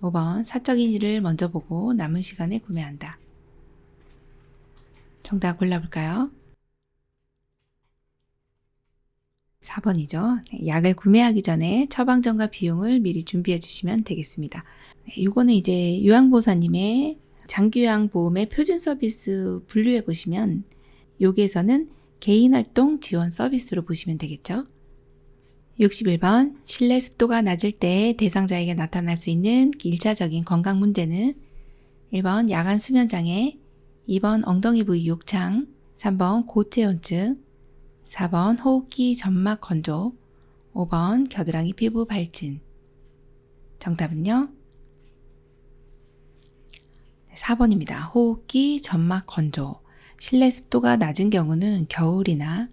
5번 사적인 일을 먼저 보고 남은 시간에 구매한다. 정답 골라볼까요? 4번이죠. 약을 구매하기 전에 처방전과 비용을 미리 준비해 주시면 되겠습니다. 이거는 이제 요양보호사님의 장기요양보험의 표준 서비스 분류해 보시면 여기에서는 개인활동 지원 서비스로 보시면 되겠죠. 61번 실내 습도가 낮을 때 대상자에게 나타날 수 있는 1차적인 건강 문제는 1번 야간 수면장애, 2번 엉덩이 부위 욕창, 3번 고체온증, 4번 호흡기 점막 건조, 5번 겨드랑이 피부 발진. 정답은요? 4번입니다. 호흡기 점막 건조. 실내 습도가 낮은 경우는 겨울이나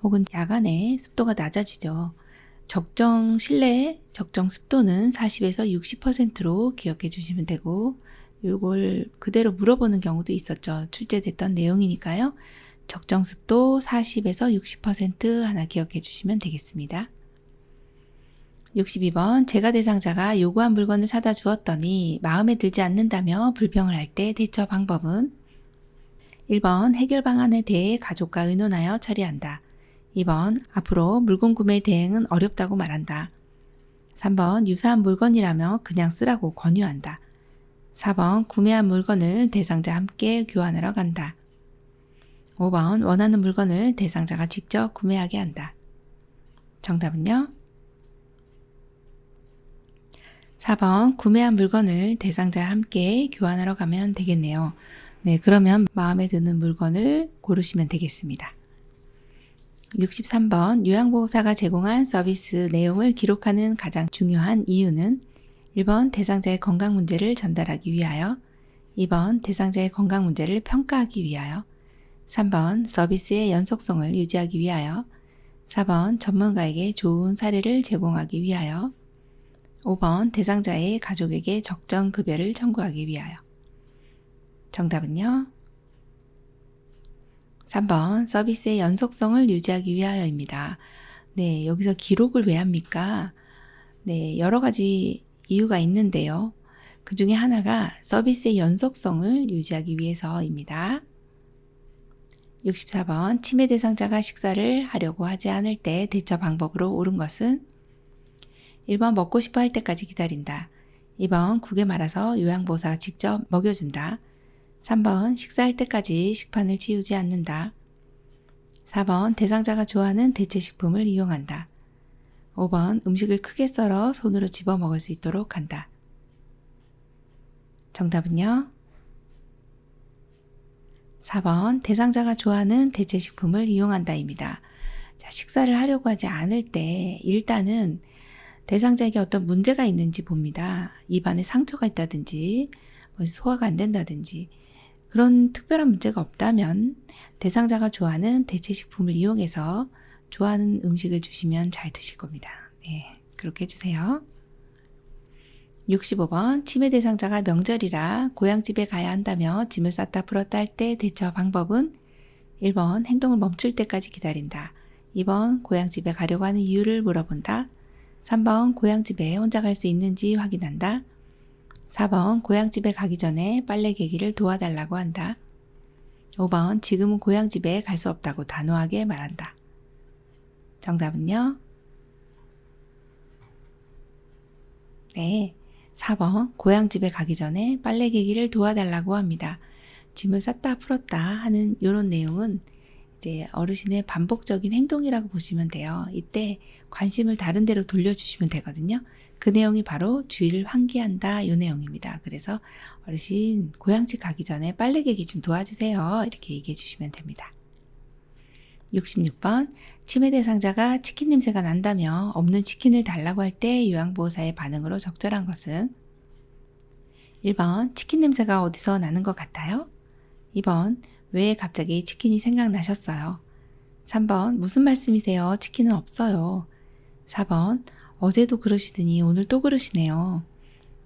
혹은 야간에 습도가 낮아지죠. 적정 실내 적정 습도는 40에서 60%로 기억해 주시면 되고 이걸 그대로 물어보는 경우도 있었죠. 출제됐던 내용이니까요. 적정 습도 40에서 60% 하나 기억해 주시면 되겠습니다. 62번 제가 대상자가 요구한 물건을 사다 주었더니 마음에 들지 않는다며 불평을 할 때 대처 방법은 1번 해결 방안에 대해 가족과 의논하여 처리한다. 2번 앞으로 물건 구매 대행은 어렵다고 말한다. 3번 유사한 물건이라며 그냥 쓰라고 권유한다. 4번 구매한 물건을 대상자 함께 교환하러 간다. 5번 원하는 물건을 대상자가 직접 구매하게 한다. 정답은요? 4번 구매한 물건을 대상자와 함께 교환하러 가면 되겠네요. 네, 그러면 마음에 드는 물건을 고르시면 되겠습니다. 63번 요양보호사가 제공한 서비스 내용을 기록하는 가장 중요한 이유는 1번 대상자의 건강 문제를 전달하기 위하여, 2번 대상자의 건강 문제를 평가하기 위하여, 3번 서비스의 연속성을 유지하기 위하여, 4번 전문가에게 좋은 사례를 제공하기 위하여, 5번 대상자의 가족에게 적정 급여를 청구하기 위하여. 정답은요? 3번 서비스의 연속성을 유지하기 위하여입니다. 네, 여기서 기록을 왜 합니까? 네, 여러 가지 이유가 있는데요. 그 중에 하나가 서비스의 연속성을 유지하기 위해서입니다. 64번 치매 대상자가 식사를 하려고 하지 않을 때 대처 방법으로 옳은 것은 1번 먹고 싶어 할 때까지 기다린다. 2번 국에 말아서 요양보호사가 직접 먹여준다. 3번 식사할 때까지 식판을 치우지 않는다. 4번 대상자가 좋아하는 대체식품을 이용한다. 5번 음식을 크게 썰어 손으로 집어 먹을 수 있도록 한다. 정답은요? 4번 대상자가 좋아하는 대체식품을 이용한다입니다. 자, 식사를 하려고 하지 않을 때 일단은 대상자에게 어떤 문제가 있는지 봅니다. 입안에 상처가 있다든지 소화가 안 된다든지 그런 특별한 문제가 없다면 대상자가 좋아하는 대체식품을 이용해서 좋아하는 음식을 주시면 잘 드실 겁니다. 네, 그렇게 해주세요. 65번 치매 대상자가 명절이라 고향집에 가야 한다며 짐을 쌌다 풀었다 할 때 대처 방법은 1번 행동을 멈출 때까지 기다린다. 2번 고향집에 가려고 하는 이유를 물어본다. 3번 고향집에 혼자 갈 수 있는지 확인한다. 4번 고향집에 가기 전에 빨래 개기를 도와달라고 한다. 5번 지금은 고향집에 갈 수 없다고 단호하게 말한다. 정답은요? 네, 4번 고향집에 가기 전에 빨래 개기를 도와달라고 합니다. 짐을 쌌다 풀었다 하는 이런 내용은 이제 어르신의 반복적인 행동이라고 보시면 돼요. 이때 관심을 다른 데로 돌려주시면 되거든요. 그 내용이 바로 주의를 환기한다 이 내용입니다. 그래서 어르신 고향집 가기 전에 빨래 개기 좀 도와주세요. 이렇게 얘기해 주시면 됩니다. 66번 치매 대상자가 치킨 냄새가 난다며 없는 치킨을 달라고 할 때 요양보호사의 반응으로 적절한 것은 1번 치킨 냄새가 어디서 나는 것 같아요? 2번 왜 갑자기 치킨이 생각나셨어요? 3번 무슨 말씀이세요? 치킨은 없어요. 4번 어제도 그러시더니 오늘 또 그러시네요.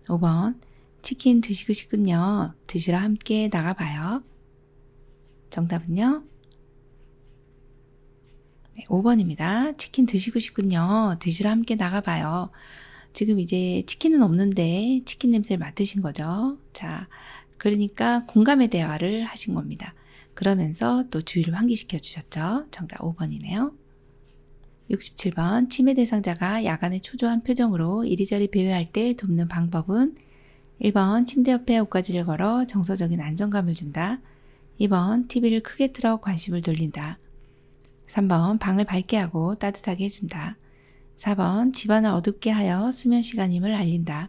5번 치킨 드시고 싶군요. 드시러 함께 나가봐요. 정답은요? 네, 5번입니다. 치킨 드시고 싶군요. 드시러 함께 나가봐요. 지금 이제 치킨은 없는데 치킨 냄새를 맡으신 거죠. 자, 그러니까 공감의 대화를 하신 겁니다. 그러면서 또 주의를 환기시켜 주셨죠. 정답 5번이네요. 67번 치매 대상자가 야간에 초조한 표정으로 이리저리 배회할 때 돕는 방법은 1번 침대 옆에 옷가지를 걸어 정서적인 안정감을 준다. 2번 TV를 크게 틀어 관심을 돌린다. 3번 방을 밝게 하고 따뜻하게 해준다. 4번 집안을 어둡게 하여 수면 시간임을 알린다.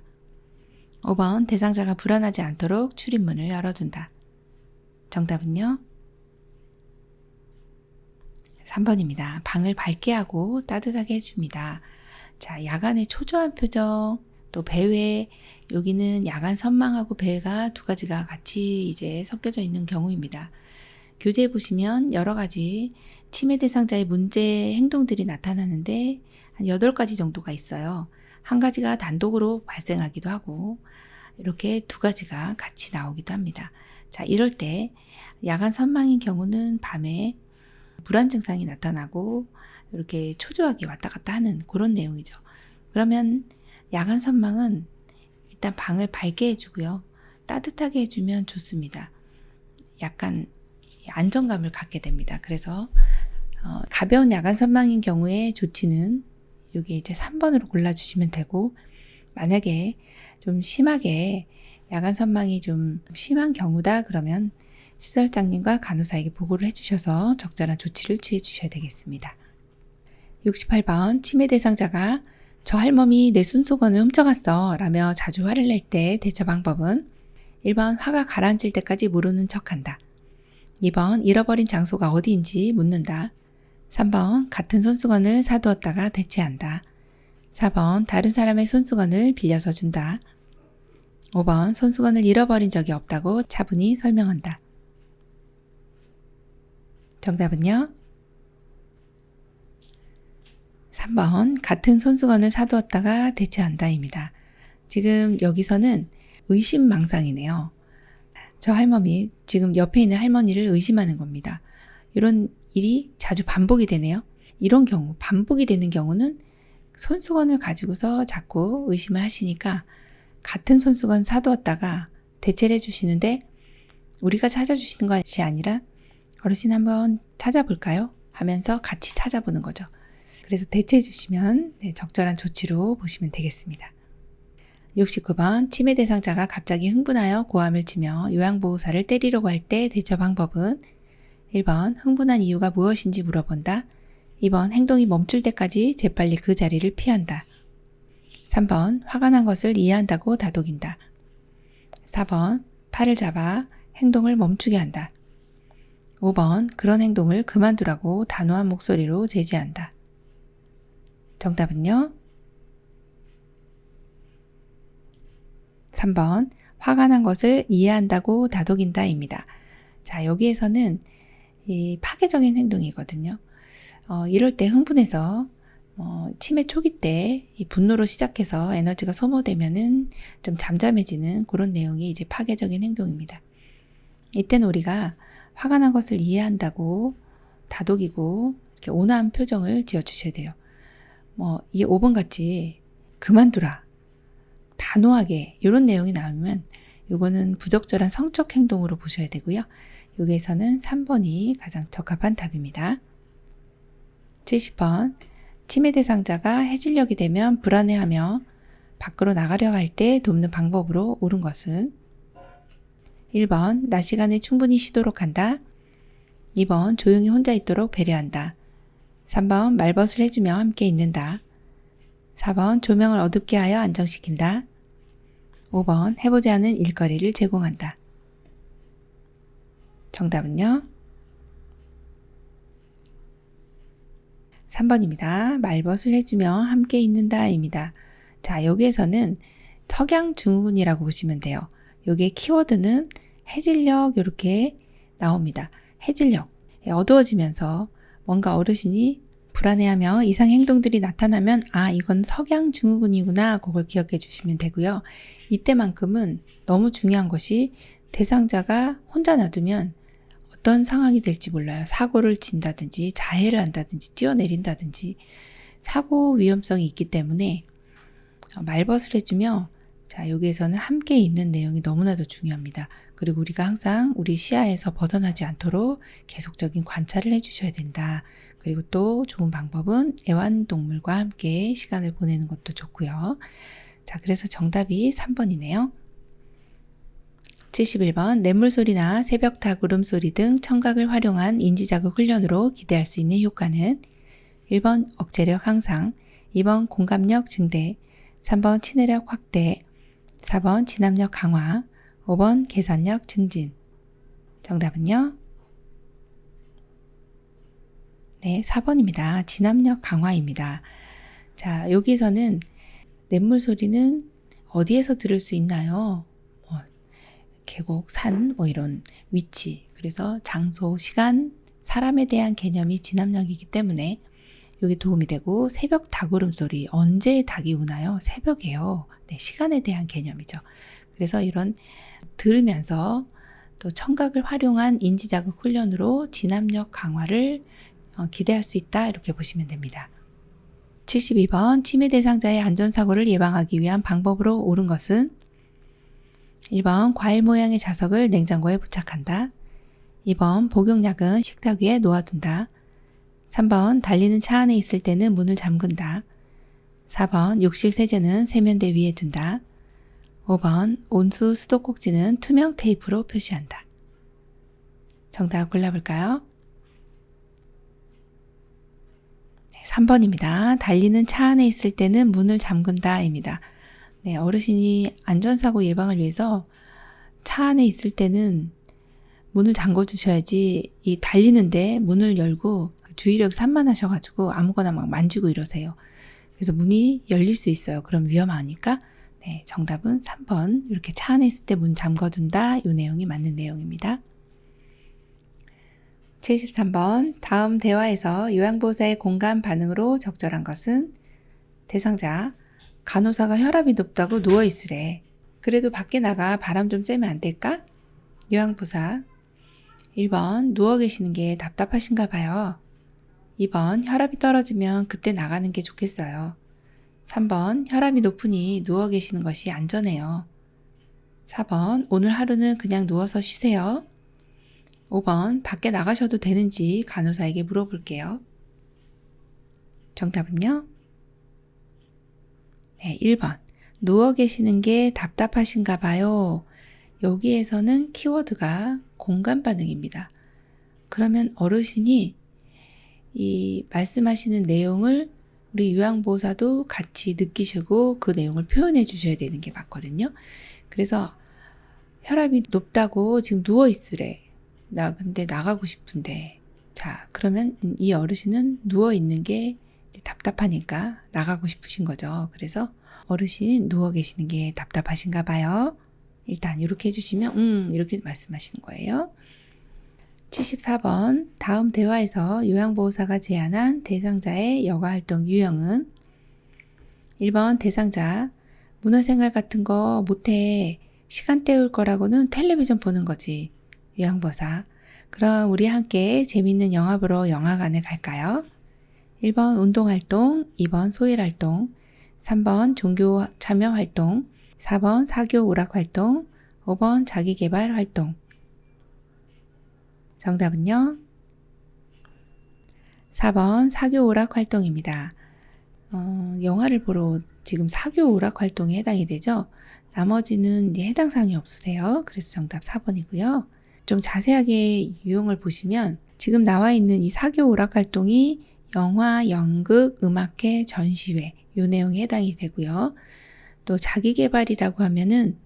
5번 대상자가 불안하지 않도록 출입문을 열어둔다. 정답은요? 3번입니다. 방을 밝게 하고 따뜻하게 해줍니다. 자, 야간에 초조한 표정, 또 배회, 여기는 야간 선망하고 배회가 두 가지가 같이 이제 섞여져 있는 경우입니다. 교재에 보시면 여러 가지 치매 대상자의 문제 행동들이 나타나는데 한 8가지 정도가 있어요. 한 가지가 단독으로 발생하기도 하고 이렇게 두 가지가 같이 나오기도 합니다. 자, 이럴 때 야간 선망인 경우는 밤에 불안 증상이 나타나고 이렇게 초조하게 왔다 갔다 하는 그런 내용이죠. 그러면 야간 선망은 일단 방을 밝게 해주고요. 따뜻하게 해주면 좋습니다. 약간 안정감을 갖게 됩니다. 그래서 가벼운 야간 선망인 경우에 조치는 여기 이제 3번으로 골라주시면 되고, 만약에 좀 심하게 야간 선망이 좀 심한 경우다 그러면 시설장님과 간호사에게 보고를 해주셔서 적절한 조치를 취해 주셔야 되겠습니다. 68번 치매 대상자가 저 할멈이 내 손수건을 훔쳐갔어 라며 자주 화를 낼 때 대처 방법은 1번 화가 가라앉을 때까지 모르는 척한다. 2번 잃어버린 장소가 어디인지 묻는다. 3번 같은 손수건을 사두었다가 대체한다. 4번 다른 사람의 손수건을 빌려서 준다. 5번 손수건을 잃어버린 적이 없다고 차분히 설명한다. 정답은요? 3번 같은 손수건을 사두었다가 대체한다입니다. 지금 여기서는 의심망상이네요. 저 할머니, 지금 옆에 있는 할머니를 의심하는 겁니다. 이런 일이 자주 반복이 되네요. 이런 경우, 반복이 되는 경우는 손수건을 가지고서 자꾸 의심을 하시니까 같은 손수건 사두었다가 대체를 해주시는데 우리가 찾아주시는 것이 아니라 어르신 한번 찾아볼까요? 하면서 같이 찾아보는 거죠. 그래서 대체해 주시면 적절한 조치로 보시면 되겠습니다. 69번 치매 대상자가 갑자기 흥분하여 고함을 치며 요양보호사를 때리려고 할 때 대처 방법은 1번 흥분한 이유가 무엇인지 물어본다. 2번 행동이 멈출 때까지 재빨리 그 자리를 피한다. 3번 화가 난 것을 이해한다고 다독인다. 4번 팔을 잡아 행동을 멈추게 한다. 5번 그런 행동을 그만두라고 단호한 목소리로 제지한다. 정답은요? 3번 화가 난 것을 이해한다고 다독인다입니다. 자, 여기에서는 이 파괴적인 행동이거든요. 이럴 때 흥분해서 치매 초기 때 이 분노로 시작해서 에너지가 소모되면은 좀 잠잠해지는 그런 내용이 이제 파괴적인 행동입니다. 이때는 우리가 화가 난 것을 이해한다고 다독이고 이렇게 온화한 표정을 지어주셔야 돼요. 이게 5번 같이 그만두라, 단호하게 이런 내용이 나오면 이거는 부적절한 성적 행동으로 보셔야 되고요. 여기에서는 3번이 가장 적합한 답입니다. 70번 치매 대상자가 해질녘이 되면 불안해하며 밖으로 나가려고 할 때 돕는 방법으로 옳은 것은 1번 낮 시간에 충분히 쉬도록 한다. 2번 조용히 혼자 있도록 배려한다. 3번 말벗을 해주며 함께 있는다. 4번 조명을 어둡게 하여 안정시킨다. 5번 해보지 않은 일거리를 제공한다. 정답은요? 3번입니다. 말벗을 해주며 함께 있는다입니다. 자, 여기에서는 석양증후군이라고 보시면 돼요. 여기에 키워드는 해질녘 이렇게 나옵니다. 해질녘, 어두워지면서 뭔가 어르신이 불안해하며 이상 행동들이 나타나면 이건 석양증후군이구나, 그걸 기억해 주시면 되고요. 이때만큼은 너무 중요한 것이 대상자가 혼자 놔두면 어떤 상황이 될지 몰라요. 사고를 친다든지 자해를 한다든지 뛰어내린다든지 사고 위험성이 있기 때문에 말벗을 해주며 자, 여기에서는 함께 있는 내용이 너무나도 중요합니다. 그리고 우리가 항상 우리 시야에서 벗어나지 않도록 계속적인 관찰을 해주셔야 된다. 그리고 또 좋은 방법은 애완동물과 함께 시간을 보내는 것도 좋고요. 자, 그래서 정답이 3번이네요. 71번 냇물소리나 새벽닭 울음소리 등 청각을 활용한 인지자극 훈련으로 기대할 수 있는 효과는 1번 억제력 향상, 2번 공감력 증대, 3번 친해력 확대, 4번 진압력 강화, 5번 계산력 증진. 정답은요? 네, 4번입니다. 진압력 강화입니다. 자, 여기서는 냇물소리는 어디에서 들을 수 있나요? 계곡, 산, 이런 위치, 그래서 장소, 시간, 사람에 대한 개념이 진압력이기 때문에 여기 도움이 되고, 새벽 닭 울음소리, 언제 닭이 우나요? 새벽에요. 네, 시간에 대한 개념이죠. 그래서 이런 들으면서 또 청각을 활용한 인지자극 훈련으로 진압력 강화를 기대할 수 있다, 이렇게 보시면 됩니다. 72번 치매 대상자의 안전사고를 예방하기 위한 방법으로 옳은 것은 1번 과일 모양의 자석을 냉장고에 부착한다. 2번 복용약은 식탁 위에 놓아둔다. 3번 달리는 차 안에 있을 때는 문을 잠근다. 4번 욕실 세제는 세면대 위에 둔다. 5번 온수 수도꼭지는 투명 테이프로 표시한다. 정답 골라볼까요? 3번입니다. 달리는 차 안에 있을 때는 문을 잠근다 입니다. 네, 어르신이 안전사고 예방을 위해서 차 안에 있을 때는 문을 잠궈 주셔야지 이 달리는데 문을 열고 주의력이 산만하셔가지고 아무거나 막 만지고 이러세요. 그래서 문이 열릴 수 있어요. 그럼 위험하니까. 네, 정답은 3번. 이렇게 차 안에 있을 때 문 잠궈둔다. 이 내용이 맞는 내용입니다. 73번. 다음 대화에서 요양보호사의 공감 반응으로 적절한 것은 대상자. 간호사가 혈압이 높다고 누워있으래. 그래도 밖에 나가 바람 좀 쐬면 안 될까? 요양보호사. 1번. 누워 계시는 게 답답하신가 봐요. 2번. 혈압이 떨어지면 그때 나가는 게 좋겠어요. 3번. 혈압이 높으니 누워 계시는 것이 안전해요. 4번. 오늘 하루는 그냥 누워서 쉬세요. 5번. 밖에 나가셔도 되는지 간호사에게 물어볼게요. 정답은요? 네, 1번. 누워 계시는 게 답답하신가 봐요. 여기에서는 키워드가 공감 반응입니다. 그러면 어르신이 이 말씀하시는 내용을 우리 요양보호사도 같이 느끼시고 그 내용을 표현해 주셔야 되는 게 맞거든요. 그래서 혈압이 높다고 지금 누워 있으래. 나 근데 나가고 싶은데. 자, 그러면 이 어르신은 누워 있는 게 이제 답답하니까 나가고 싶으신 거죠. 그래서 어르신이 누워 계시는 게 답답하신가 봐요. 일단 이렇게 해주시면 이렇게 말씀하시는 거예요. 74번. 다음 대화에서 요양보호사가 제안한 대상자의 여가활동 유형은 1번 대상자. 문화생활 같은 거 못해. 시간 때울 거라고는 텔레비전 보는 거지. 요양보호사. 그럼 우리 함께 재밌는 영화 보러 영화관에 갈까요? 1번 운동활동, 2번 소일활동, 3번 종교 참여활동, 4번 사교 오락활동, 5번 자기계발활동. 정답은요? 4번 사교 오락활동입니다. 영화를 보러 지금 사교 오락활동에 해당이 되죠? 나머지는 이제 해당 사항이 없으세요. 그래서 정답 4번이고요. 좀 자세하게 유형을 보시면 지금 나와 있는 이 사교 오락활동이 영화, 연극, 음악회, 전시회 이 내용에 해당이 되고요. 또 자기계발이라고 하면은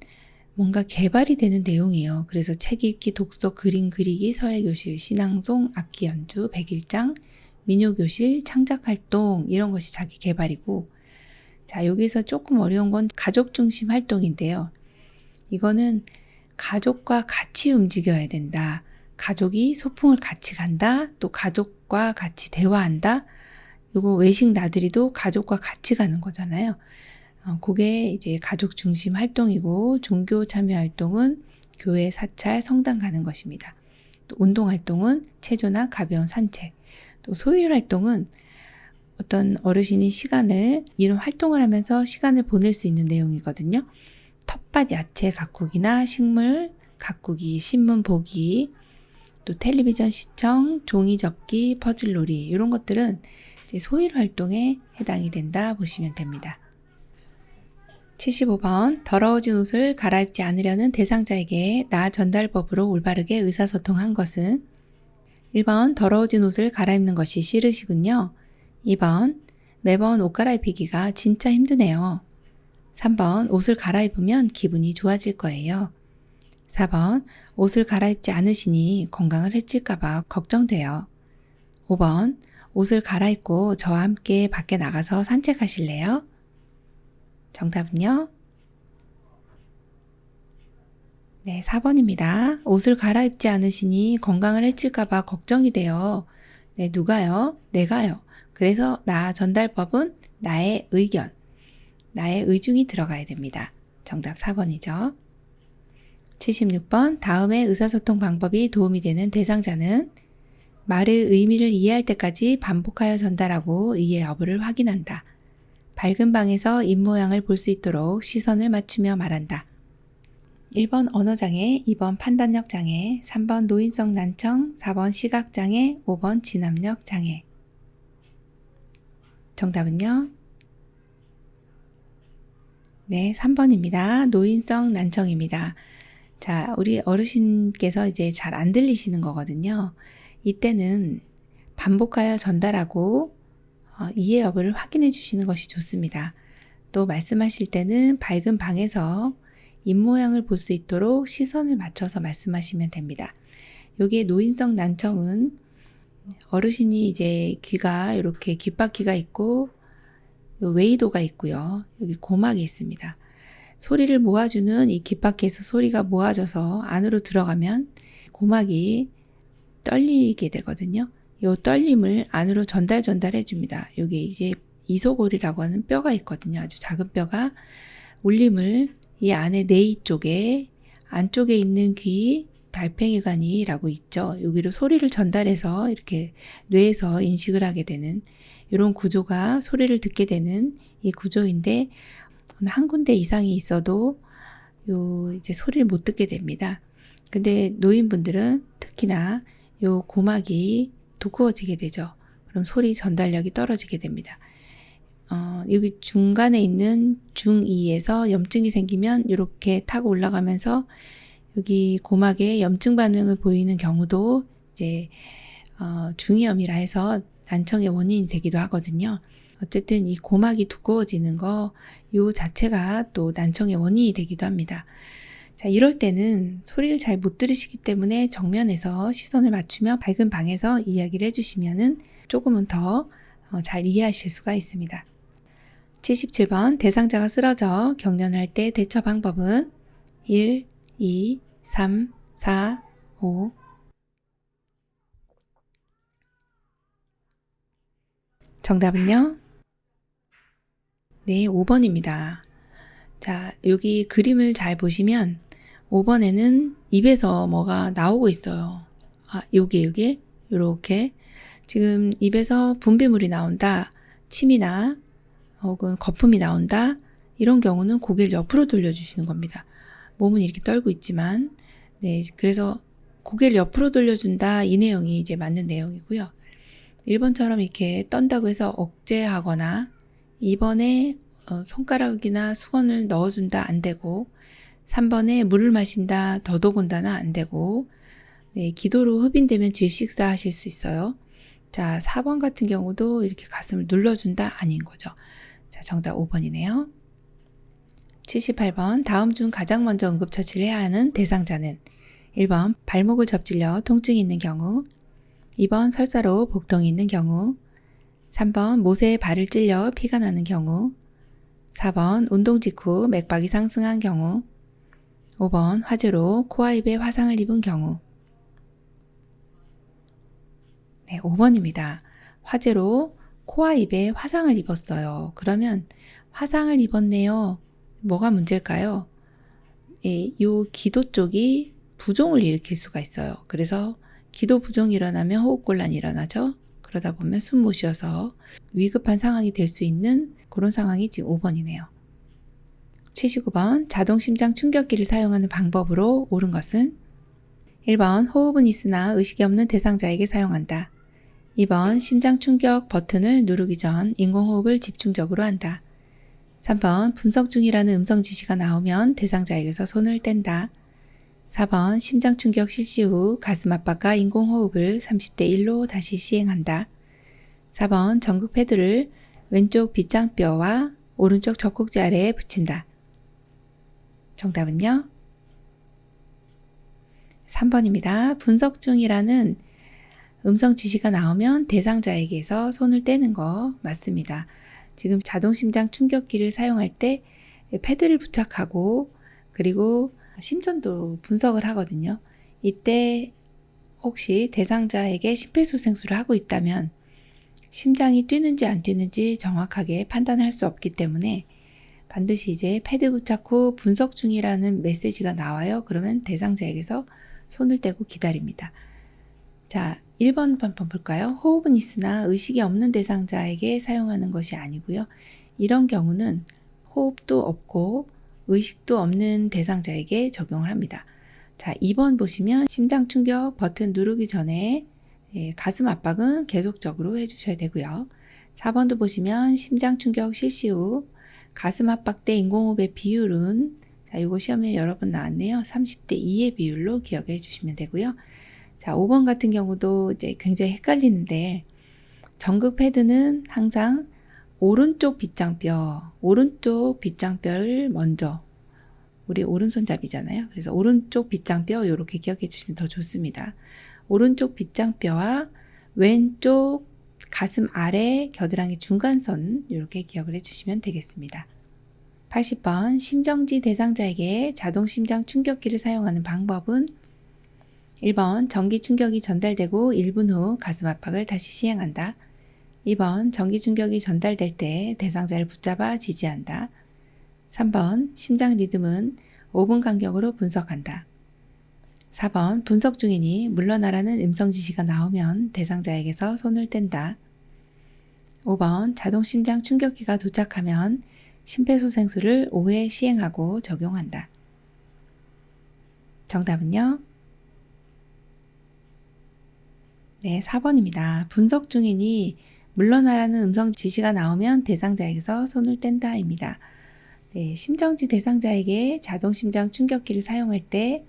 뭔가 개발이 되는 내용이에요. 그래서 책 읽기, 독서, 그림 그리기, 서예교실, 신앙송, 악기 연주, 백일장, 민요교실, 창작활동 이런 것이 자기계발이고 자 여기서 조금 어려운 건 가족 중심 활동인데요. 이거는 가족과 같이 움직여야 된다. 가족이 소풍을 같이 간다. 또 가족과 같이 대화한다. 요거 외식 나들이도 가족과 같이 가는 거잖아요. 그게 이제 가족 중심 활동이고 종교 참여 활동은 교회, 사찰, 성당 가는 것입니다. 또 운동 활동은 체조나 가벼운 산책. 또 소일 활동은 어떤 어르신이 시간을 이런 활동을 하면서 시간을 보낼 수 있는 내용이거든요. 텃밭 야채 가꾸기나 식물 가꾸기, 신문 보기, 또 텔레비전 시청, 종이 접기, 퍼즐놀이 이런 것들은 이제 소일 활동에 해당이 된다 보시면 됩니다. 75번 더러워진 옷을 갈아입지 않으려는 대상자에게 나 전달법으로 올바르게 의사소통한 것은 1번 더러워진 옷을 갈아입는 것이 싫으시군요. 2번 매번 옷 갈아입히기가 진짜 힘드네요. 3번 옷을 갈아입으면 기분이 좋아질 거예요. 4번 옷을 갈아입지 않으시니 건강을 해칠까봐 걱정돼요. 5번 옷을 갈아입고 저와 함께 밖에 나가서 산책하실래요? 정답은요? 네, 4번입니다. 옷을 갈아입지 않으시니 건강을 해칠까봐 걱정이 돼요. 네, 누가요? 내가요. 그래서 나 전달법은 나의 의견, 나의 의중이 들어가야 됩니다. 정답 4번이죠. 76번 다음의 의사소통 방법이 도움이 되는 대상자는 말의 의미를 이해할 때까지 반복하여 전달하고 이해 여부를 확인한다. 밝은 방에서 입모양을 볼 수 있도록 시선을 맞추며 말한다. 1번 언어장애, 2번 판단력 장애, 3번 노인성 난청, 4번 시각장애, 5번 진압력 장애. 정답은요? 네, 3번입니다. 노인성 난청입니다. 자, 우리 어르신께서 이제 잘 안 들리시는 거거든요. 이때는 반복하여 전달하고 이해 여부를 확인해 주시는 것이 좋습니다. 또 말씀하실 때는 밝은 방에서 입모양을 볼 수 있도록 시선을 맞춰서 말씀하시면 됩니다. 여기에 노인성 난청은 어르신이 이제 귀가 이렇게 귓바퀴가 있고 웨이도가 있고요. 여기 고막이 있습니다. 소리를 모아주는 이 귓바퀴에서 소리가 모아져서 안으로 들어가면 고막이 떨리게 되거든요. 이 떨림을 안으로 전달해 줍니다. 여기 이제 이소골이라고 하는 뼈가 있거든요. 아주 작은 뼈가 울림을 이 안에 내이 쪽에 안쪽에 있는 귀 달팽이관이라고 있죠. 여기로 소리를 전달해서 이렇게 뇌에서 인식을 하게 되는 이런 구조가 소리를 듣게 되는 이 구조인데 한 군데 이상이 있어도 이제 소리를 못 듣게 됩니다. 근데 노인분들은 특히나 요 고막이 두꺼워지게 되죠. 그럼 소리 전달력이 떨어지게 됩니다. 여기 중간에 있는 중2에서 염증이 생기면 이렇게 타고 올라가면서 여기 고막에 염증 반응을 보이는 경우도 이제 중이염이라 해서 난청의 원인이 되기도 하거든요. 어쨌든 이 고막이 두꺼워지는 거 요 자체가 또 난청의 원인이 되기도 합니다. 자, 이럴 때는 소리를 잘 못 들으시기 때문에 정면에서 시선을 맞추며 밝은 방에서 이야기를 해주시면은 조금은 더 잘 이해하실 수가 있습니다. 77번 대상자가 쓰러져 경련을 할 때 대처 방법은 1, 2, 3, 4, 5 정답은요? 네, 5번입니다. 자, 여기 그림을 잘 보시면 5번에는 입에서 뭐가 나오고 있어요. 요게 요렇게 지금 입에서 분비물이 나온다, 침이나 혹은 거품이 나온다, 이런 경우는 고개를 옆으로 돌려주시는 겁니다. 몸은 이렇게 떨고 있지만, 네, 그래서 고개를 옆으로 돌려준다, 이 내용이 이제 맞는 내용이고요. 1번처럼 이렇게 떤다고 해서 억제하거나 2번에 손가락이나 수건을 넣어준다 안 되고 3번에 물을 마신다 더더군다나 안 되고 네, 기도로 흡인되면 질식사 하실 수 있어요. 자, 4번 같은 경우도 이렇게 가슴을 눌러준다 아닌 거죠. 자, 정답 5번이네요. 78번 다음 중 가장 먼저 응급처치를 해야 하는 대상자는 1번 발목을 접질려 통증이 있는 경우 2번 설사로 복통이 있는 경우 3번 못에 발을 찔려 피가 나는 경우 4번 운동 직후 맥박이 상승한 경우 5번 화재로 코와 입에 화상을 입은 경우 네, 5번입니다. 화재로 코와 입에 화상을 입었어요. 그러면 화상을 입었네요. 뭐가 문제일까요? 이 기도 쪽이 부종을 일으킬 수가 있어요. 그래서 기도 부종이 일어나면 호흡곤란이 일어나죠. 그러다 보면 숨 못 쉬어서 위급한 상황이 될 수 있는 그런 상황이 지금 5번이네요. 79번 자동 심장 충격기를 사용하는 방법으로 옳은 것은 1번 호흡은 있으나 의식이 없는 대상자에게 사용한다. 2번 심장 충격 버튼을 누르기 전 인공호흡을 집중적으로 한다. 3번 분석 중이라는 음성 지시가 나오면 대상자에게서 손을 뗀다. 4번 심장 충격 실시 후 가슴 압박과 인공호흡을 30대 1로 다시 시행한다. 4번 전극 패드를 왼쪽 빗장뼈와 오른쪽 젖꼭지 아래에 붙인다. 정답은요? 3번입니다. 분석 중이라는 음성 지시가 나오면 대상자에게서 손을 떼는 거 맞습니다. 지금 자동심장 충격기를 사용할 때 패드를 부착하고 그리고 심전도 분석을 하거든요. 이때 혹시 대상자에게 심폐소생술을 하고 있다면 심장이 뛰는지 안 뛰는지 정확하게 판단할 수 없기 때문에 반드시 이제 패드 부착 후 분석 중이라는 메시지가 나와요. 그러면 대상자에게서 손을 떼고 기다립니다. 자, 1번 한번 볼까요? 호흡은 있으나 의식이 없는 대상자에게 사용하는 것이 아니고요. 이런 경우는 호흡도 없고 의식도 없는 대상자에게 적용을 합니다. 자, 2번 보시면 심장 충격 버튼 누르기 전에 가슴 압박은 계속적으로 해주셔야 되고요. 4번도 보시면 심장 충격 실시 후 가슴 압박 때 인공호흡의 비율은 자, 요거 시험에 여러 번 나왔네요. 30대 2의 비율로 기억해 주시면 되고요. 자, 5번 같은 경우도 이제 굉장히 헷갈리는데 전극 패드는 항상 오른쪽 빗장뼈를 먼저 우리 오른손잡이잖아요. 그래서 오른쪽 빗장뼈 이렇게 기억해 주시면 더 좋습니다. 오른쪽 빗장뼈와 왼쪽 가슴 아래 겨드랑이 중간선 이렇게 기억을 해주시면 되겠습니다. 80번 심정지 대상자에게 자동 심장 충격기를 사용하는 방법은 1번 전기 충격이 전달되고 1분 후 가슴 압박을 다시 시행한다. 2번 전기 충격이 전달될 때 대상자를 붙잡아 지지한다. 3번 심장 리듬은 5분 간격으로 분석한다. 4번 분석 중이니 물러나라는 음성 지시가 나오면 대상자에게서 손을 뗀다. 5번 자동 심장 충격기가 도착하면 심폐소생술을 5회 시행하고 적용한다. 정답은요? 네, 4번입니다. 분석 중이니 물러나라는 음성 지시가 나오면 대상자에게서 손을 뗀다입니다. 네, 심정지 대상자에게 자동 심장 충격기를 사용할 때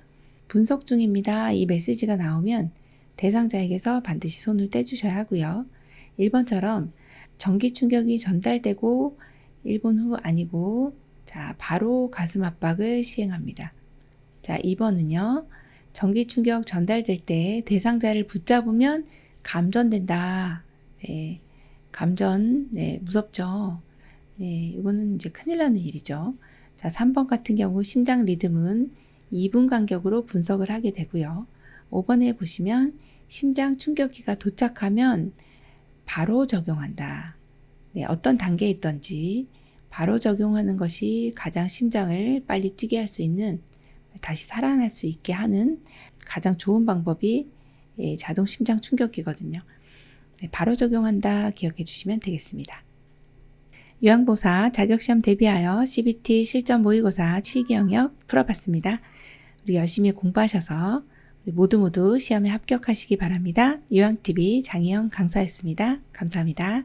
분석 중입니다. 이 메시지가 나오면 대상자에게서 반드시 손을 떼주셔야 하고요. 1번처럼 전기 충격이 전달되고 1분 후 아니고 자, 바로 가슴 압박을 시행합니다. 자, 2번은요. 전기 충격 전달될 때 대상자를 붙잡으면 감전된다. 네, 감전, 네, 무섭죠. 네, 이거는 이제 큰일 나는 일이죠. 자, 3번 같은 경우 심장 리듬은 2분 간격으로 분석을 하게 되고요. 5번에 보시면 심장 충격기가 도착하면 바로 적용한다. 네, 어떤 단계에 있던지 바로 적용하는 것이 가장 심장을 빨리 뛰게 할 수 있는, 다시 살아날 수 있게 하는 가장 좋은 방법이 자동 심장 충격기거든요. 네, 바로 적용한다 기억해 주시면 되겠습니다. 요양보사 자격시험 대비하여 CBT 실전 모의고사 7기 영역 풀어봤습니다. 우리 열심히 공부하셔서 우리 모두 시험에 합격하시기 바랍니다. 요양TV 장희영 강사였습니다. 감사합니다.